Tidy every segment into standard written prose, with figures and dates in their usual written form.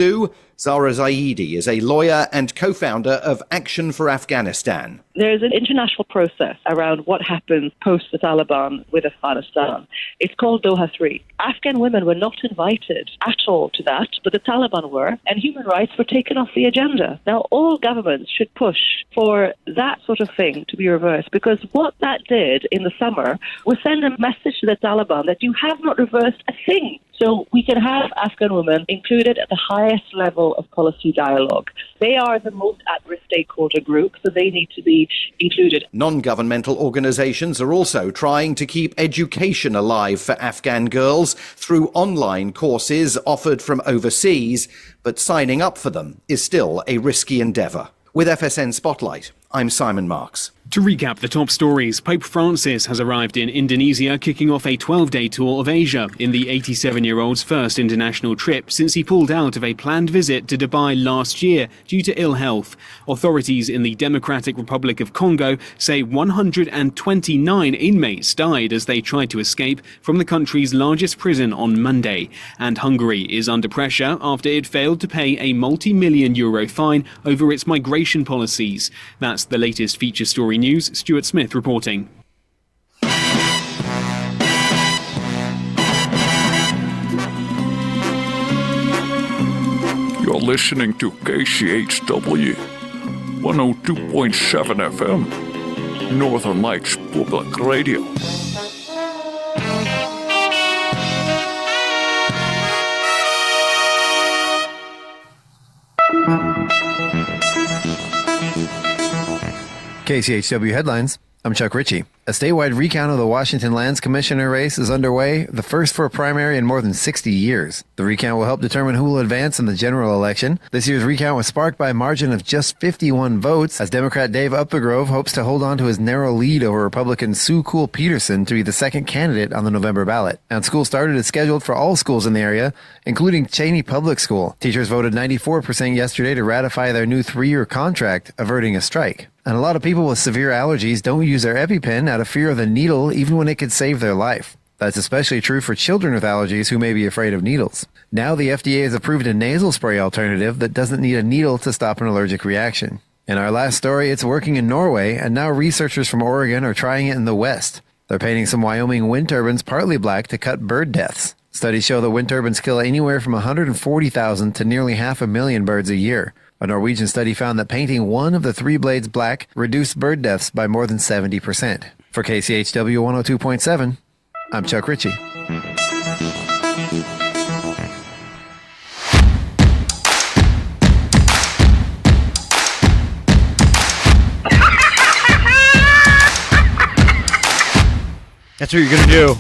Zara Zaidi is a lawyer and co-founder of Action for Afghanistan. There's an international process around what happens post the Taliban with Afghanistan. It's called Doha 3. Afghan women were not invited at all to that, but the Taliban were, and human rights were taken off the agenda. Now, all governments should push for that sort of thing to be reversed, because what that did in the summer was send a message to the Taliban that you have not reversed a thing. So we can have Afghan women included at the highest level of policy dialogue. They are the most at-risk stakeholder group, so they need to be included. Non-governmental organizations are also trying to keep education alive for Afghan girls through online courses offered from overseas, but signing up for them is still a risky endeavor. With FSN Spotlight, I'm Simon Marks. To recap the top stories, Pope Francis has arrived in Indonesia, kicking off a 12-day tour of Asia in the 87-year-old's first international trip since he pulled out of a planned visit to Dubai last year due to ill health. Authorities in the Democratic Republic of Congo say 129 inmates died as they tried to escape from the country's largest prison on Monday. And Hungary is under pressure after it failed to pay a multi-million euro fine over its migration policies. That's the latest feature story news. Stuart Smith reporting. You're listening to KCHW 102.7 FM, Northern Lights Public Radio. KCHW headlines. I'm Chuck Ritchie. A statewide recount of the Washington Lands Commissioner race is underway, the first for a primary in more than 60 years. The recount will help determine who will advance in the general election. This year's recount was sparked by a margin of just 51 votes, as Democrat Dave Upthegrove hopes to hold on to his narrow lead over Republican Sue Cool Peterson to be the second candidate on the November ballot. And school started is scheduled for all schools in the area, including Cheney Public School. Teachers voted 94% yesterday to ratify their new 3-year contract, averting a strike. And a lot of people with severe allergies don't use their EpiPen out of fear of the needle, even when it could save their life. That's especially true for children with allergies who may be afraid of needles. Now the FDA has approved a nasal spray alternative that doesn't need a needle to stop an allergic reaction. In our last story, it's working in Norway, and now researchers from Oregon are trying it in the West. They're painting some Wyoming wind turbines partly black to cut bird deaths. Studies show that wind turbines kill anywhere from 140,000 to nearly 500,000 birds a year. A Norwegian study found that painting one of the 3 blades black reduced bird deaths by more than 70%. For KCHW 102.7, I'm Chuck Ritchie. That's what you're going to do.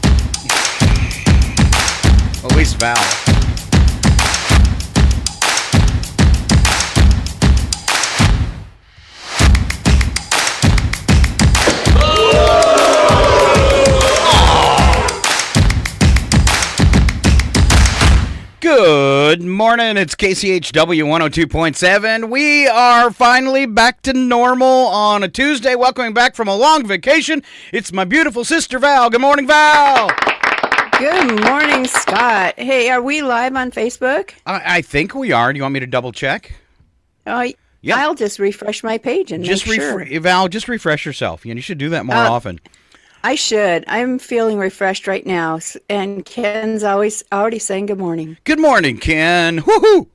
At least Val. Good morning, it's KCHW 102.7. We are finally back to normal on a Tuesday, welcoming back from a long vacation. It's my beautiful sister, Val. Good morning, Val. Good morning, Scott. Hey, are we live on Facebook? I think we are. Do you want me to double check? Yep. I'll just refresh my page and just make sure. Val, just refresh yourself. You should do that more often. I should. I'm feeling refreshed right now. And Ken's already saying good morning. Good morning, Ken. Woohoo!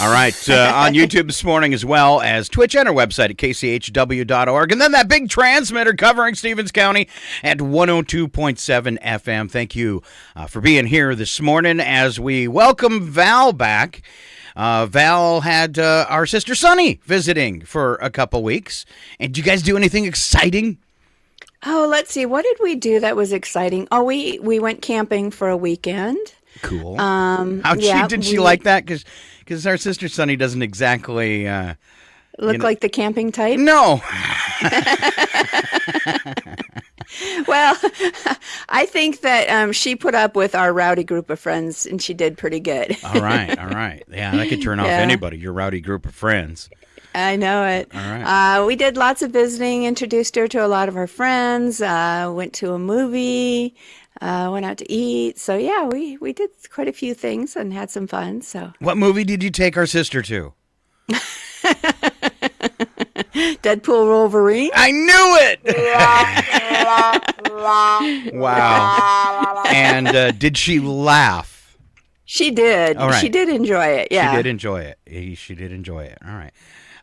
All right. On YouTube this morning, as well as Twitch and our website at kchw.org. And then that big transmitter covering Stevens County at 102.7 FM. Thank you for being here this morning as we welcome Val back. Val had our sister Sunny visiting for a couple weeks. And did you guys do anything exciting? Oh, let's see. What did we do that was exciting? Oh, we went camping for a weekend. Cool. Did she like that? Because our sister Sunny doesn't exactly look like the camping type. No. Well, I think that she put up with our rowdy group of friends, and she did pretty good. All right. Yeah, that could turn off anybody. Your rowdy group of friends. I know it. All right. We did lots of visiting, introduced her to a lot of her friends, went to a movie, Went out to eat. So yeah, we did quite a few things and had some fun. So What movie did you take our sister to? Deadpool Wolverine. I knew it! Wow. And did she laugh? She did. All right. She did enjoy it. Yeah. She did enjoy it. She did enjoy it. All right.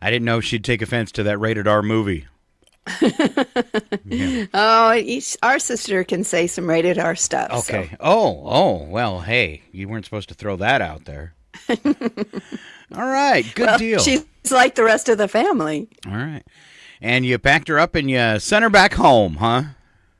I didn't know she'd take offense to that rated R movie. Yeah. Oh, our sister can say some rated R stuff. Okay. So. Oh, well, hey, you weren't supposed to throw that out there. All right. Good deal. She's like the rest of the family. All right. And you packed her up and you sent her back home, huh?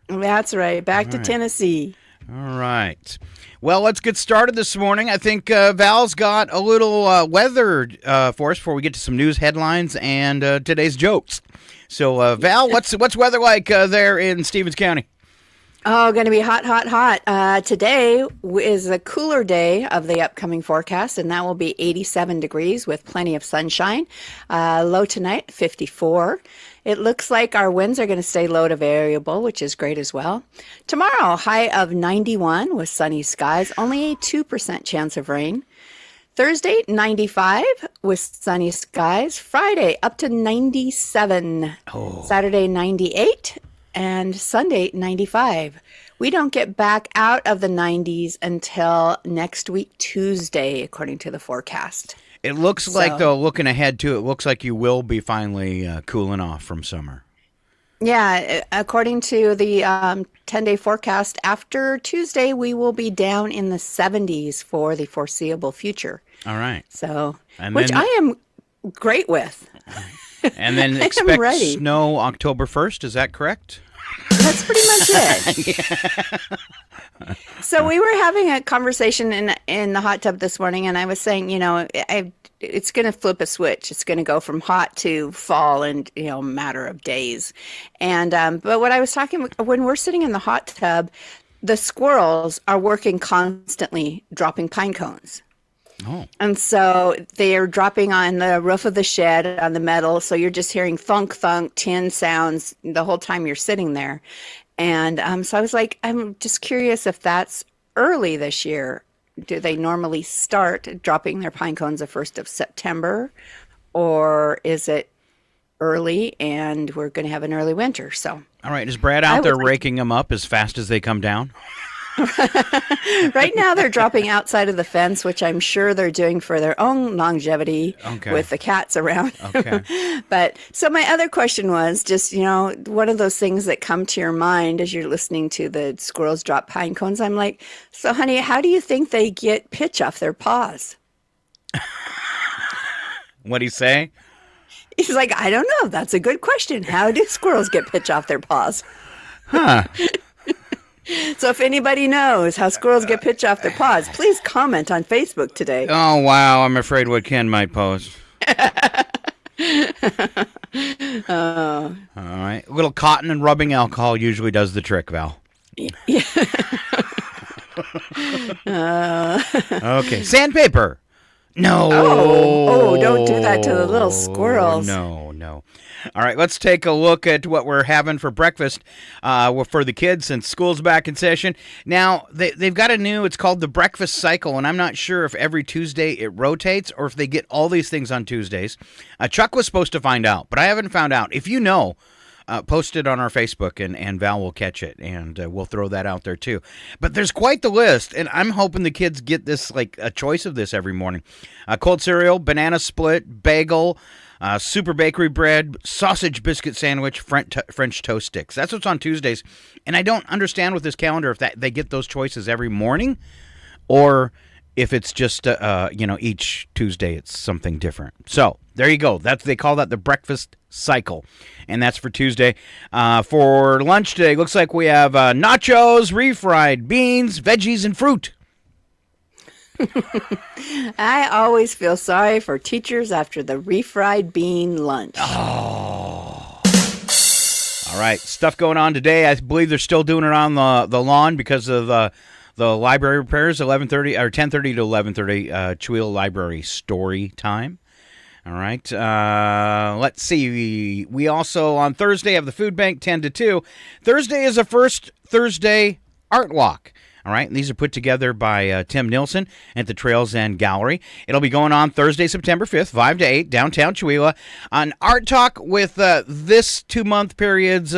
That's right. Back to Tennessee. All right. Well, let's get started this morning. I think Val's got a little weather for us before we get to some news headlines and today's jokes. So, Val, what's weather like there in Stevens County? Oh, going to be hot, hot, hot. Today is a cooler day of the upcoming forecast, and that will be 87 degrees with plenty of sunshine. Low tonight, 54. It looks like our winds are going to stay low to variable, which is great as well. Tomorrow, high of 91 with sunny skies, only a 2% chance of rain. Thursday, 95 with sunny skies. Friday, up to 97. Oh. Saturday, 98. And Sunday, 95. We don't get back out of the 90s until next week, Tuesday, according to the forecast. It looks like, though, looking ahead to it, looks like you will be finally cooling off from summer. Yeah, according to the 10-day forecast, after Tuesday, we will be down in the 70s for the foreseeable future. All right. So, which I am great with. And then expect snow October 1st, is that correct? That's pretty much it. So we were having a conversation in the hot tub this morning, and I was saying, it's going to flip a switch. It's going to go from hot to fall in, a matter of days. And but what I was talking, when we're sitting in the hot tub, the squirrels are working constantly, dropping pine cones. Oh. And so they're dropping on the roof of the shed on the metal. So you're just hearing thunk, thunk, tin sounds the whole time you're sitting there. And so I was like, I'm just curious if that's early this year. Do they normally start dropping their pine cones the 1st of September? Or is it early and we're going to have an early winter? So, all right. Is Brad out there raking them up as fast as they come down? Right now they're dropping outside of the fence, which I'm sure they're doing for their own longevity with the cats around. Okay. But so my other question was just, one of those things that come to your mind as you're listening to the squirrels drop pine cones. I'm like, so honey, how do you think they get pitch off their paws? What'd he say? He's like, I don't know. That's a good question. How do squirrels get pitch off their paws? Huh. So if anybody knows how squirrels get pitch off their paws, please comment on Facebook today. Oh, wow. I'm afraid what Ken might post. All right. A little cotton and rubbing alcohol usually does the trick, Val. Yeah. Okay. Sandpaper. No. Oh, don't do that to the little squirrels. No. All right, let's take a look at what we're having for breakfast for the kids since school's back in session. Now, they've got it's called the breakfast cycle, and I'm not sure if every Tuesday it rotates or if they get all these things on Tuesdays. Chuck was supposed to find out, but I haven't found out. If you know, post it on our Facebook, and Val will catch it, and we'll throw that out there too. But there's quite the list, and I'm hoping the kids get this, like a choice of this every morning. Cold cereal, banana split, bagel, super bakery bread, sausage biscuit sandwich, French toast sticks. That's what's on Tuesdays. And I don't understand with this calendar if they get those choices every morning or if it's just, each Tuesday it's something different. So there you go. They call that the breakfast cycle. And that's for Tuesday. For lunch today, looks like we have nachos, refried beans, veggies, and fruit. I always feel sorry for teachers after the refried bean lunch. Oh. All right. Stuff going on today. I believe they're still doing it on the lawn because of the library repairs, 11:30 or 10:30 to 11:30, Cheweel Library story time. All right. Let's see. We also on Thursday have the food bank 10 to 2. Thursday is the first Thursday Art Walk. All right, these are put together by Tim Nilsson at the Trails End Gallery. It'll be going on Thursday, September 5th, 5 to 8, downtown Chewelah. An art talk with this 2-month period's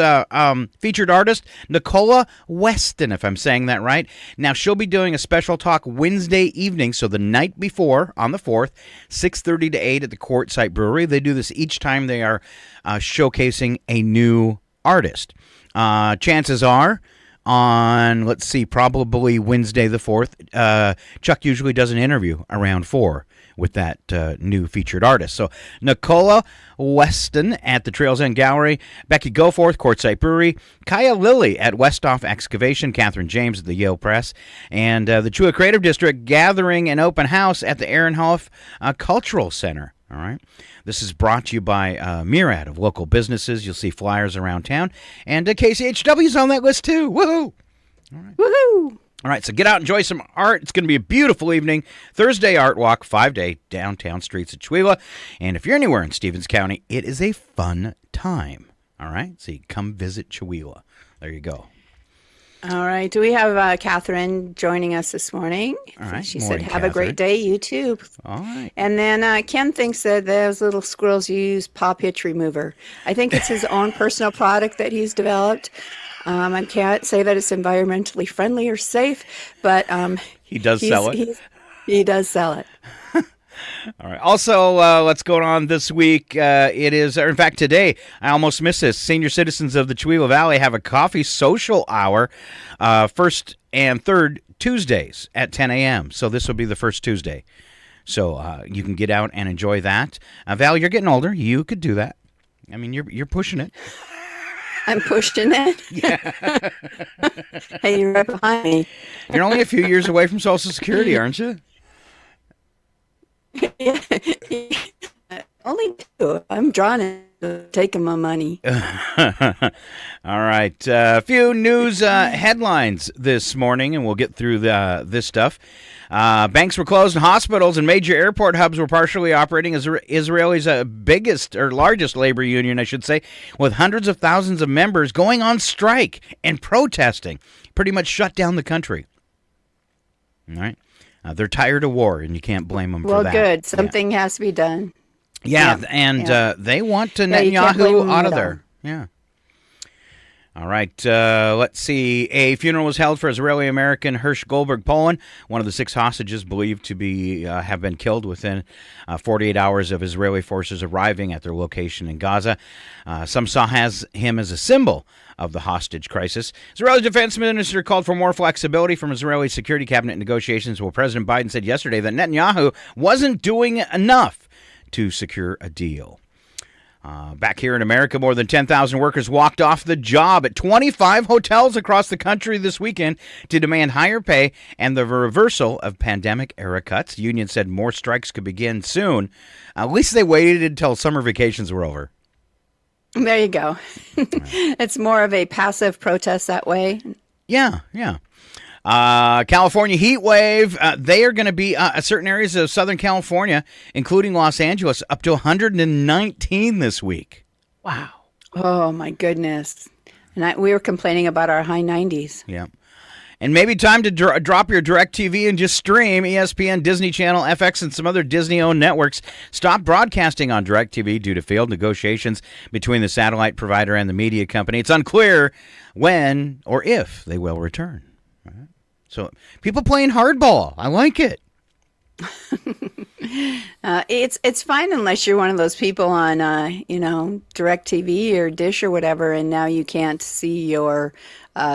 featured artist, Nicola Weston, if I'm saying that right. Now, she'll be doing a special talk Wednesday evening, so the night before, on the 4th, 6:30 to 8 at the Quartzsite Brewery. They do this each time they are showcasing a new artist. Chances are, on, let's see, probably Wednesday the 4th, Chuck usually does an interview around 4 with that new featured artist. So Nicola Weston at the Trails End Gallery, Becky Goforth, Quartzsite Brewery, Kaya Lilly at Westhoff Excavation, Catherine James at the Yale Press, and the Chua Creative District gathering an open house at the Ehrenhof Cultural Center. All right. This is brought to you by myriad of local businesses. You'll see flyers around town. And KCHW's on that list, too. Woohoo! All right. Woohoo! All right, so get out and enjoy some art. It's going to be a beautiful evening. Thursday Art Walk, 5-day, downtown streets of Chewelah. And if you're anywhere in Stevens County, it is a fun time. All right? So you come visit Chewelah. There you go. All right. Do we have Catherine joining us this morning? All right. She Morning, said, have a great day, you too. All right. And then Ken thinks that those little squirrels use paw pitch remover. I think it's his own personal product that he's developed. I can't say that it's environmentally friendly or safe, but he does sell it. He does sell it. All right. Also, let's go on this week. It is, or in fact, today, I almost missed this. Senior citizens of the Chewelah Valley have a coffee social hour, first and third Tuesdays at 10 a.m. So this will be the first Tuesday. So you can get out and enjoy that. Val, you're getting older. You could do that. I mean, you're pushing it. I'm pushing it. Yeah. Hey, you're right behind me. You're only a few years away from Social Security, aren't you? Only 2. I'm drawn into taking my money. All right. A few news headlines this morning, and we'll get through this stuff. Banks were closed, and hospitals and major airport hubs were partially operating as Israel's biggest or largest labor union, I should say, with hundreds of thousands of members going on strike and protesting. Pretty much shut down the country. All right. They're tired of war, and you can't blame them for that. Well, good. Something has to be done. Yeah, and they want Netanyahu out of there. Yeah. All right. Let's see. A funeral was held for Israeli-American Hirsch Goldberg Poland, one of the 6 hostages believed to be have been killed within 48 hours of Israeli forces arriving at their location in Gaza. Some saw him as a symbol of the hostage crisis. Israeli defense minister called for more flexibility from Israeli security cabinet negotiations, while President Biden said yesterday that Netanyahu wasn't doing enough to secure a deal. Back here in America, more than 10,000 workers walked off the job at 25 hotels across the country this weekend to demand higher pay and the reversal of pandemic-era cuts. The union said more strikes could begin soon. At least they waited until summer vacations were over. There you go. It's more of a passive protest that way. Yeah. California heat wave. They are going to be certain areas of Southern California, including Los Angeles, up to 119 this week. Wow. Oh, my goodness. And we were complaining about our high 90s. Yeah. And maybe time to drop your DirecTV and just stream. ESPN, Disney Channel, FX, and some other Disney-owned networks stopped broadcasting on DirecTV due to failed negotiations between the satellite provider and the media company. It's unclear when or if they will return. Right. So people playing hardball. I like it. It's fine unless you're one of those people on, DirecTV or Dish or whatever, and now you can't see your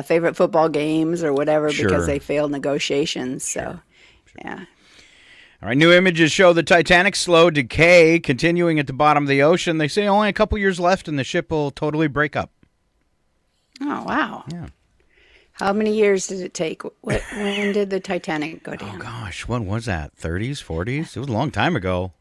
favorite football games or whatever because they failed negotiations. So, yeah. All right, new images show the Titanic's slow decay continuing at the bottom of the ocean. They say only a couple years left and the ship will totally break up. Oh, wow. Yeah. How many years did it take? When did the Titanic go down? Oh, gosh. When was that? 30s, 40s? It was a long time ago.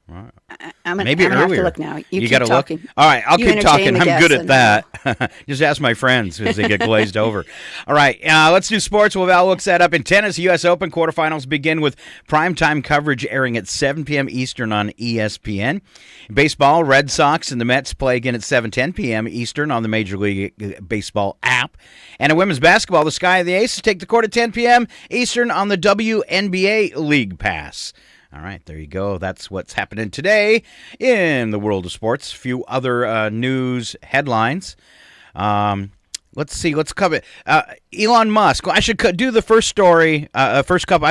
I'm Maybe gonna have to earlier. look now. You keep got to look. talking. All right, I'll You keep talking. entertain the I'm good guests at and that. Just ask my friends as they get glazed over. All right, let's do sports. Well, Val looks that up. In tennis, U.S. Open quarterfinals begin with primetime coverage airing at 7 p.m. Eastern on ESPN. In baseball, Red Sox and the Mets play again at 7:10 p.m. Eastern on the Major League Baseball app. And in women's basketball, the Sky and the Aces take the court at 10 p.m. Eastern on the WNBA League Pass. All right, there you go. That's what's happening today in the world of sports. A few other news headlines. Let's see. Let's cover Elon Musk. Well, I should do the first story. First couple.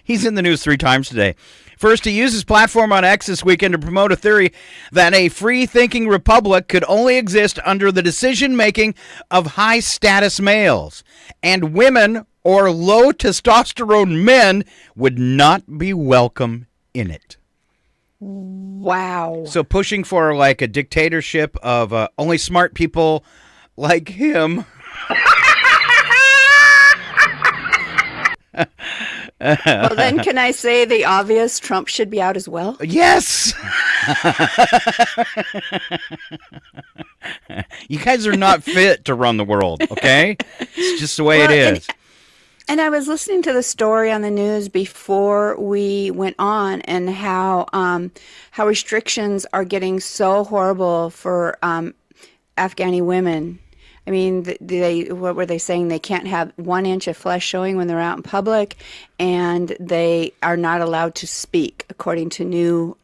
He's in the news 3 times today. First, he used his platform on X this weekend to promote a theory that a free-thinking republic could only exist under the decision-making of high-status males, and women or low-testosterone men would not be welcome in it. Wow. So pushing for like a dictatorship of only smart people like him. Well, then can I say the obvious? Trump should be out as well? Yes. You guys are not fit to run the world, okay? It's just the way it is. And I was listening to the story on the news before we went on, and how restrictions are getting so horrible for Afghani women. I mean, what were they saying? They can't have 1 inch of flesh showing when they're out in public, and they are not allowed to speak according to new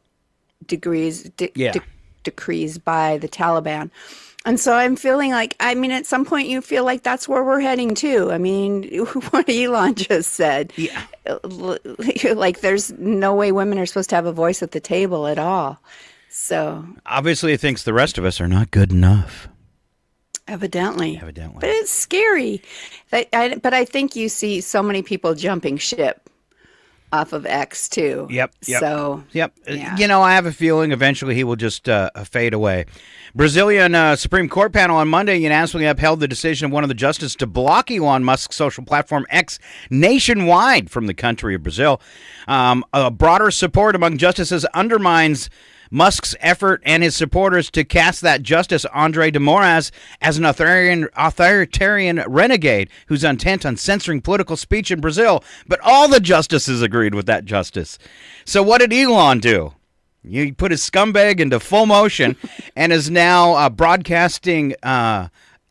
decrees by the Taliban. And so I'm feeling like, I mean, at some point you feel like that's where we're heading to. I mean, what Elon just said. Yeah. Like, there's no way women are supposed to have a voice at the table at all. So obviously he thinks the rest of us are not good enough. Evidently. But it's scary. But I think you see so many people jumping ship off of X too. Yep. So, yeah. Yeah. I have a feeling eventually he will just fade away. Brazilian Supreme Court panel on Monday unanimously upheld the decision of one of the justices to block Elon Musk's social platform X nationwide from the country of Brazil. A broader support among justices undermines Musk's effort and his supporters to cast that Justice Andre de Moraes as an authoritarian renegade who's intent on censoring political speech in Brazil. But all the justices agreed with that justice. So what did Elon do? He put his scumbag into full motion and is now broadcasting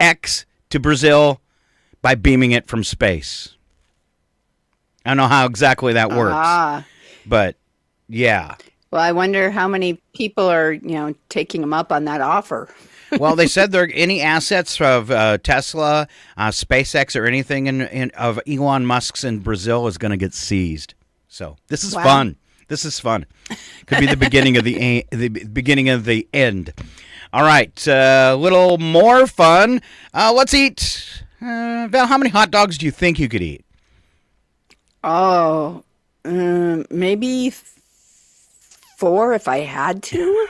X to Brazil by beaming it from space. I don't know how exactly that works, but yeah. Well, I wonder how many people are, taking him up on that offer. Well, they said there any assets of Tesla, SpaceX, or anything of Elon Musk's in Brazil is going to get seized. So this is fun. This is fun. Could be the beginning of the beginning of the end. All right, a little more fun. Let's eat. Val, how many hot dogs do you think you could eat? Oh, maybe 4 if I had to.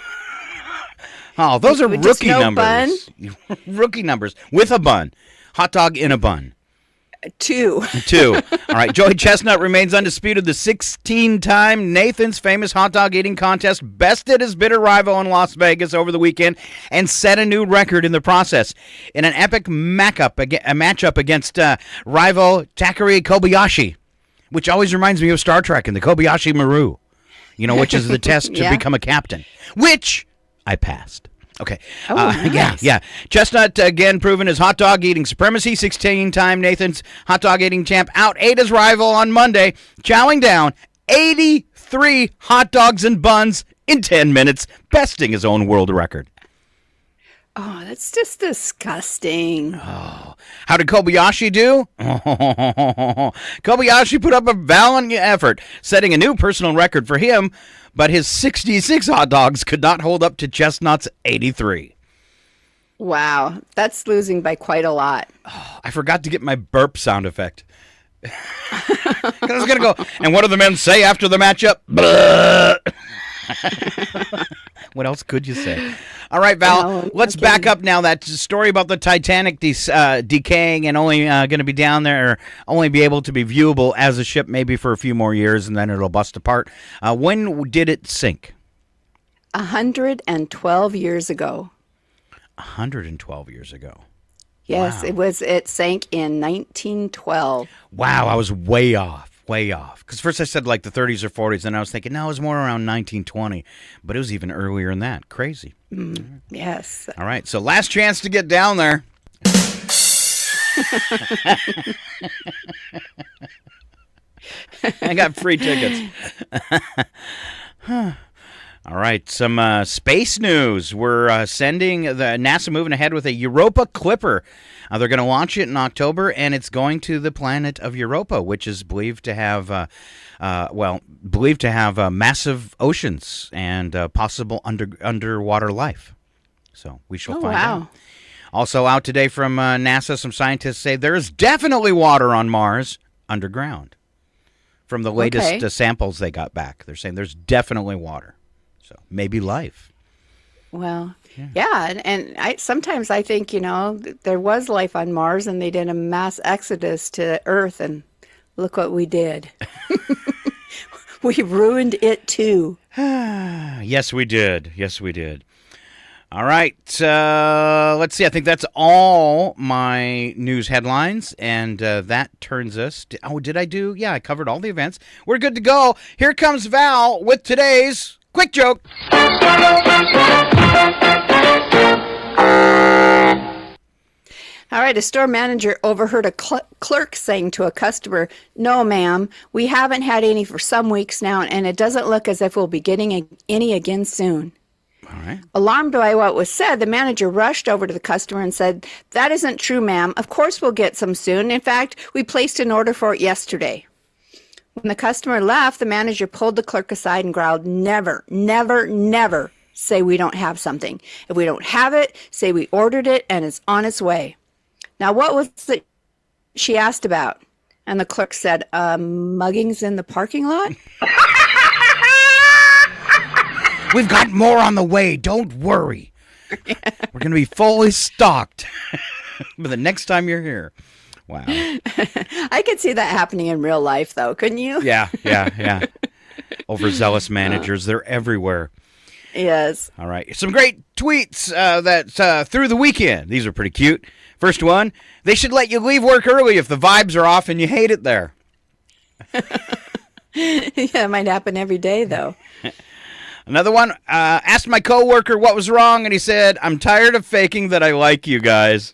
Oh, those are rookie numbers. Bun? Rookie numbers with a bun. Hot dog in a bun. 2. 2. All right. Joey Chestnut remains undisputed. The 16-time Nathan's Famous Hot Dog Eating Contest bested his bitter rival in Las Vegas over the weekend and set a new record in the process. In an epic matchup against rival Takari Kobayashi, which always reminds me of Star Trek and the Kobayashi Maru, which is the test to become a captain, which I passed. Okay. Nice. Yeah. Chestnut again proven his hot dog eating supremacy. 16-time Nathan's hot dog eating champ outate his rival on Monday, chowing down 83 hot dogs and buns in 10 minutes, besting his own world record. Oh, that's just disgusting. Oh, how did Kobayashi do? Kobayashi put up a valiant effort, setting a new personal record for him, but his 66 hot dogs could not hold up to Chestnut's 83. Wow, that's losing by quite a lot. Oh, I forgot to get my burp sound effect. I was going to go, and what do the men say after the matchup? What else could you say? All right, Val, let's back up now. That story about the Titanic decaying and only going to be down there, only be able to be viewable as a ship maybe for a few more years, and then it'll bust apart. When did it sink? 112 years ago. 112 years ago. Yes, Wow. it sank in 1912. Wow, I was way off. Because first I said like the 30s or 40s, and I was thinking, no, it was more around 1920. But it was even earlier than that. Crazy. Yes. All right, so last chance to get down there. I got free tickets. All right, some space news. We're sending the NASA moving ahead with a Europa Clipper. They're going to launch it in October, and it's going to the planet of Europa, which is believed to have, massive oceans and possible underwater life. So we shall find out. Also out today from NASA, some scientists say there is definitely water on Mars underground. From the latest samples they got back, they're saying there's definitely water. So maybe life. Well, yeah, and sometimes I think, there was life on Mars and they did a mass exodus to Earth, and look what we did. We ruined it too. Yes, we did. All right, let's see. I think that's all my news headlines, and that turns us to... Oh, did I do? Yeah, I covered all the events. We're good to go. Here comes Val with today's Quick Joke. All right, a store manager overheard a clerk saying to a customer, "No, ma'am, we haven't had any for some weeks now, and it doesn't look as if we'll be getting any again soon." All right. Alarmed by what was said, the manager rushed over to the customer and said, "That isn't true, ma'am. Of course we'll get some soon. In fact, we placed an order for it yesterday." When the customer left, the manager pulled the clerk aside and growled, "Never, never, never say we don't have something. If we don't have it, say we ordered it and it's on its way." Now, what was it she asked about? And the clerk said, "Muggings in the parking lot?" We've got more on the way. Don't worry. We're going to be fully stocked but the next time you're here. Wow. I could see that happening in real life, though, couldn't you? Yeah. Overzealous managers, they're everywhere. Yes. All right. Some great tweets that through the weekend. These are pretty cute. First one, they should let you leave work early if the vibes are off and you hate it there. Yeah, it might happen every day, though. Another one, asked my coworker what was wrong, and he said, "I'm tired of faking that I like you guys."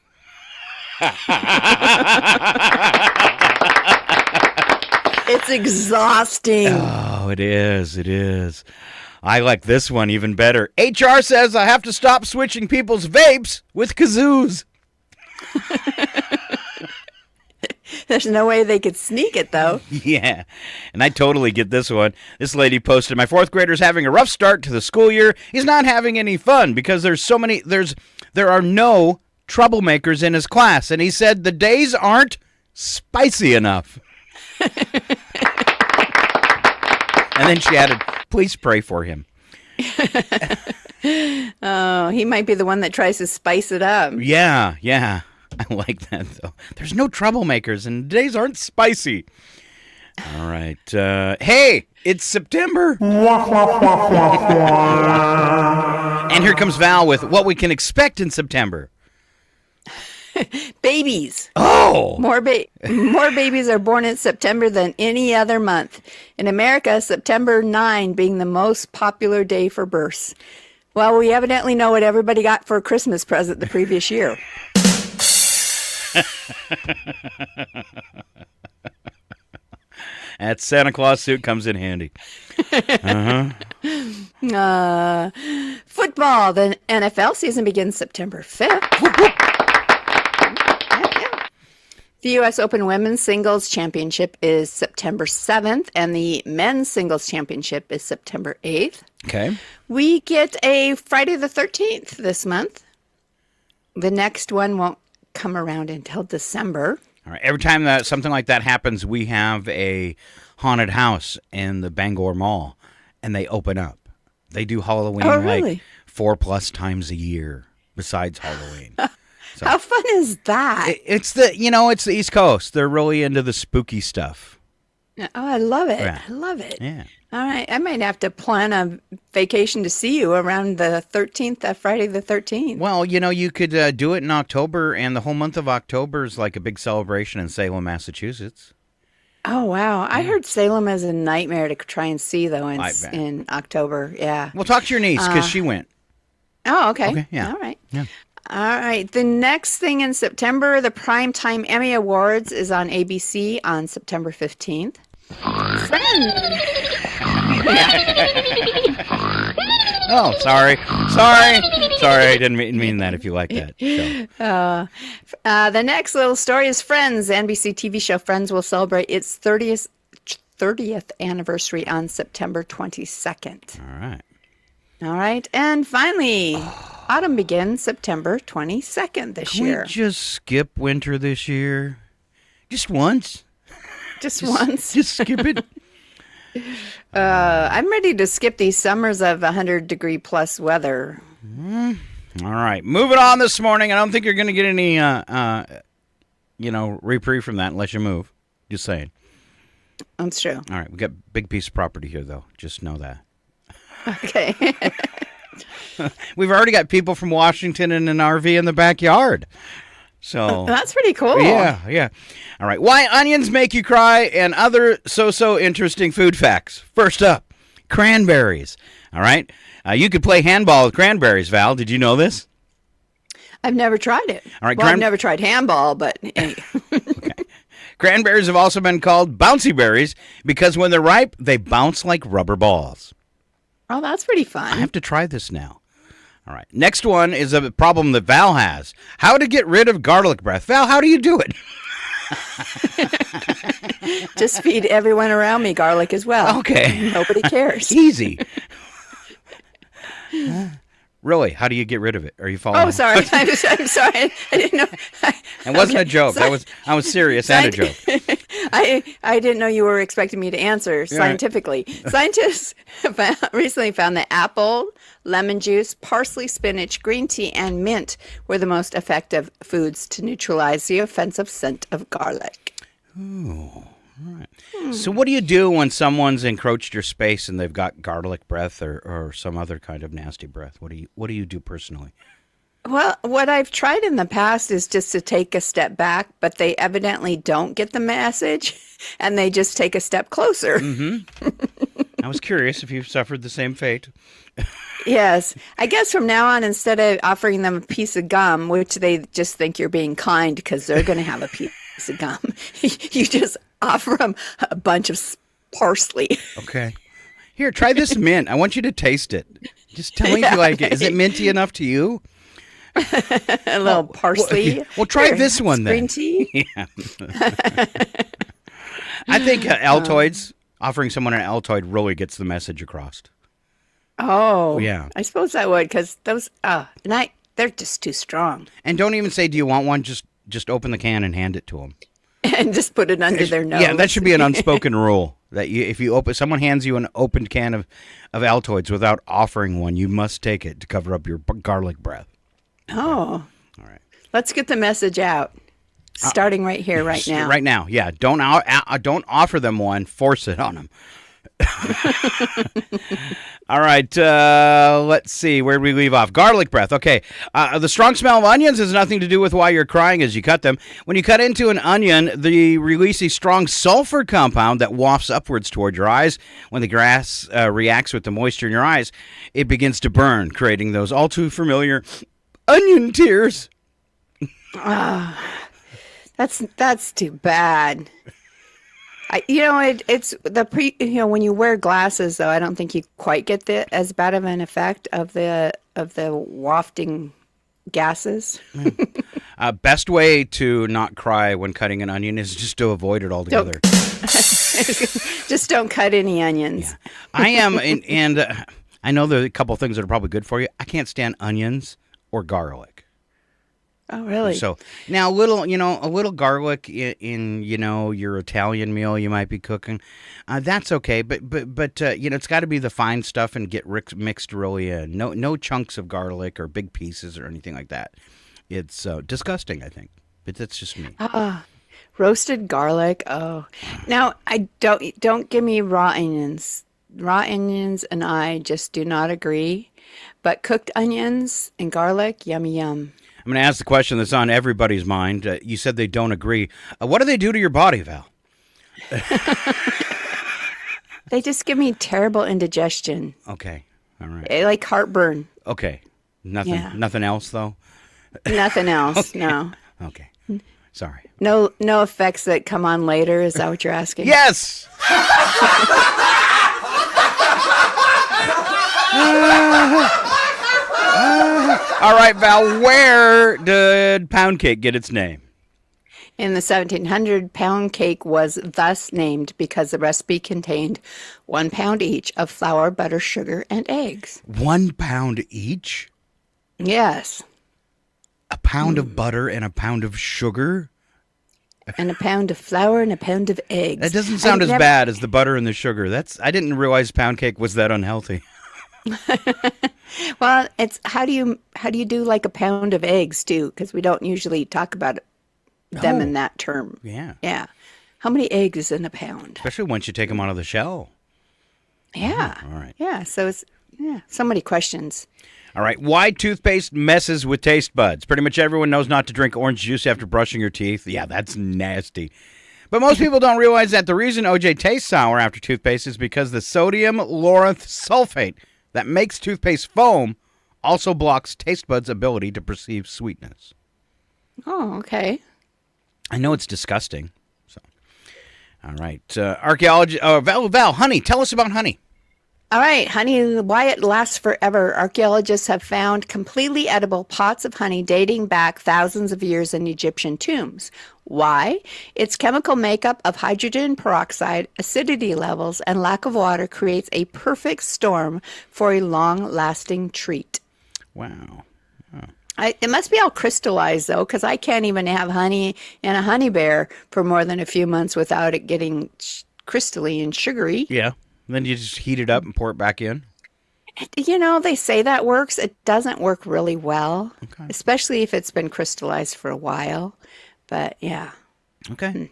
It's exhausting. Oh, it is. I like this one even better. HR says I have to stop switching people's vapes with kazoos. There's no way they could sneak it, though. Yeah, and I totally get this one. This lady posted, "My fourth grader's having a rough start to the school year. He's not having any fun because there are no troublemakers in his class." And he said the days aren't spicy enough. And then she added, "Please pray for him." Oh, he might be the one that tries to spice it up. Yeah. I like that, though. There's no troublemakers, and days aren't spicy. All right. Hey, it's September. And here comes Val with what we can expect in September. Babies. Oh! More babies are born in September than any other month. In America, September 9 being the most popular day for births. Well, we evidently know what everybody got for a Christmas present the previous year. That Santa Claus suit comes in handy. Football. The NFL season begins September 5th. The U.S. Open Women's Singles Championship is September 7th, and the Men's Singles Championship is September 8th. Okay. We get a Friday the 13th this month. The next one won't come around until December. All right. Every time that something like that happens, we have a haunted house in the Bangor Mall, and they open up. They do Halloween like 4+ times a year besides Halloween. So, how fun is that? It's the East Coast. They're really into the spooky stuff. Oh, I love it. Yeah. I love it. Yeah. All right. I might have to plan a vacation to see you around the 13th, Friday the 13th. Well, you could do it in October, and the whole month of October is like a big celebration in Salem, Massachusetts. Oh, wow. I heard Salem is a nightmare to try and see, though, I bet. in October. Yeah. Well, talk to your niece because she went. Oh, okay. Okay, yeah. All right. Yeah. All right. The next thing in September, the Primetime Emmy Awards is on ABC on September 15th. Friends. Oh, sorry. I didn't mean that if you like that show. The next little story is Friends. NBC TV show Friends will celebrate its 30th anniversary on September 22nd. All right. All right. And finally, autumn begins September 22nd this Can year. we just skip winter this year? Just once? Just once. Just skip it? I'm ready to skip these summers of 100-degree plus weather. All right. Moving on this morning. I don't think you're going to get any, reprieve from that unless you move. Just saying. That's true. All right. We got a big piece of property here, though. Just know that. Okay. We've already got people from Washington in an RV in the backyard. So That's pretty cool. Yeah. All right. Why onions make you cry and other so interesting food facts. First up, cranberries. All right. You could play handball with cranberries, Val. Did you know this? I've never tried it. All right, Well, I've never tried handball, but hey. Okay. Cranberries have also been called bouncy berries because when they're ripe, they bounce like rubber balls. Oh, that's pretty I fun. have to try this now. All right. Next one is a problem that Val has. How to get rid of garlic breath. Val, how do you do it? Just feed everyone around me garlic as well. Okay. Nobody cares. Easy. Really? How do you get rid of it? Are you following? Oh, sorry. I'm sorry. I didn't know. It wasn't a joke. I was serious and a joke. I didn't know you were expecting me to answer scientifically. Scientists recently found that apple, lemon juice, parsley, spinach, green tea, and mint were the most effective foods to neutralize the offensive scent of garlic. Ooh. All right. So what do you do when someone's encroached your space and they've got garlic breath or some other kind of nasty breath? What do you do personally? Well, what I've tried in the past is just to take a step back, but they evidently don't get the message, and they just take a step closer. Mm-hmm. I was curious if you've suffered the same fate. Yes. I guess from now on, instead of offering them a piece of gum, which they just think you're being kind because they're going to have a piece of gum, you just offer them a bunch of parsley. Okay. Here, try this mint. I want you to taste it. Just tell me if you like it. Is it minty enough to you? A little parsley. Well, try this one then. Green tea. Yeah. I think Altoids, offering someone an Altoid really gets the message across. Oh. Yeah. I suppose that would, because those, they're just too strong. And don't even say, do you want one? Just open the can and hand it to them. And just put it under their nose. Yeah, that should be an unspoken rule. That if someone hands you an opened can of Altoids without offering one, you must take it to cover up your garlic breath. Oh. All right. Let's get the message out. Starting right here, right now. Right now, yeah. Don't offer them one. Force it on them. All right, let's see. Where did we leave off? Garlic breath. Okay. The strong smell of onions has nothing to do with why you're crying as you cut them. When you cut into an onion, they release a strong sulfur compound that wafts upwards toward your eyes. When the grass reacts with the moisture in your eyes, it begins to burn, creating those all too familiar onion tears. That's too bad. It's when you wear glasses, though, I don't think you quite get as bad of an effect of the wafting gases. Best way to not cry when cutting an onion is just to avoid it altogether. Just don't cut any onions. Yeah. I am, and I know there are a couple of things that are probably good for you. I can't stand onions or garlic. Oh, really? So now a little garlic in your Italian meal you might be cooking, that's okay. But it's got to be the fine stuff and get mixed really in. No chunks of garlic or big pieces or anything like that. It's disgusting, I think. But that's just me. Roasted garlic. Oh, now I don't give me raw onions. Raw onions and I just do not agree. But cooked onions and garlic, yummy yum. I'm going to ask the question that's on everybody's mind. You said they don't agree. What do they do to your body, Val? They just give me terrible indigestion. Okay. All right. Like heartburn. Okay. Nothing else, though? Nothing else, Okay. no. Okay. Sorry. No effects that come on later. Is that what you're asking? Yes! All right, Val, where did pound cake get its name? In the 1700s, pound cake was thus named because the recipe contained 1 pound each of flour, butter, sugar, and eggs. 1 pound each? Yes. A pound of butter and a pound of sugar? And a pound of flour and a pound of eggs. That doesn't sound as bad as the butter and the sugar. I didn't realize pound cake was that unhealthy. Well, it's how do you do like a pound of eggs too? Because we don't usually talk about them in that term. Yeah. Yeah. How many eggs is in a pound? Especially once you take them out of the shell. Yeah. All right. Yeah. So so many questions. All right. Why toothpaste messes with taste buds? Pretty much everyone knows not to drink orange juice after brushing your teeth. Yeah, that's nasty. But most people don't realize that the reason OJ tastes sour after toothpaste is because the sodium lauryl sulfate that makes toothpaste foam also blocks taste buds' ability to perceive sweetness. Oh, okay. I know it's disgusting. So, all right. Archaeology. Val, honey. Tell us about honey. All right, honey, why it lasts forever. Archaeologists have found completely edible pots of honey dating back thousands of years in Egyptian tombs. Why? Its chemical makeup of hydrogen peroxide, acidity levels, and lack of water creates a perfect storm for a long-lasting treat. Wow. It must be all crystallized, though, because I can't even have honey in a honey bear for more than a few months without it getting crystally and sugary. Yeah. Then you just heat it up and pour it back in? You know, they say that works. It doesn't work really well, Okay. especially if it's been crystallized for a while. But, yeah. Okay.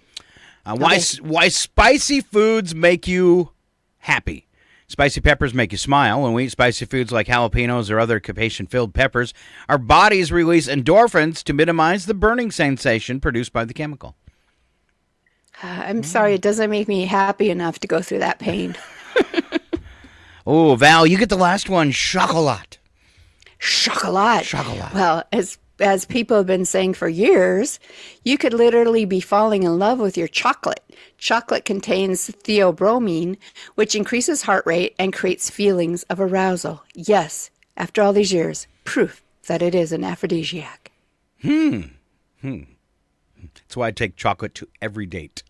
Why spicy foods make you happy? Spicy peppers make you smile. When we eat spicy foods like jalapenos or other capsaicin-filled peppers, our bodies release endorphins to minimize the burning sensation produced by the chemical. I'm sorry, it doesn't make me happy enough to go through that pain. Oh, Val, you get the last one. Chocolat. Chocolat. Chocolat. Well, as people have been saying for years, you could literally be falling in love with your chocolate. Chocolate contains theobromine, which increases heart rate and creates feelings of arousal. Yes, after all these years, proof that it is an aphrodisiac. That's why I take chocolate to every date.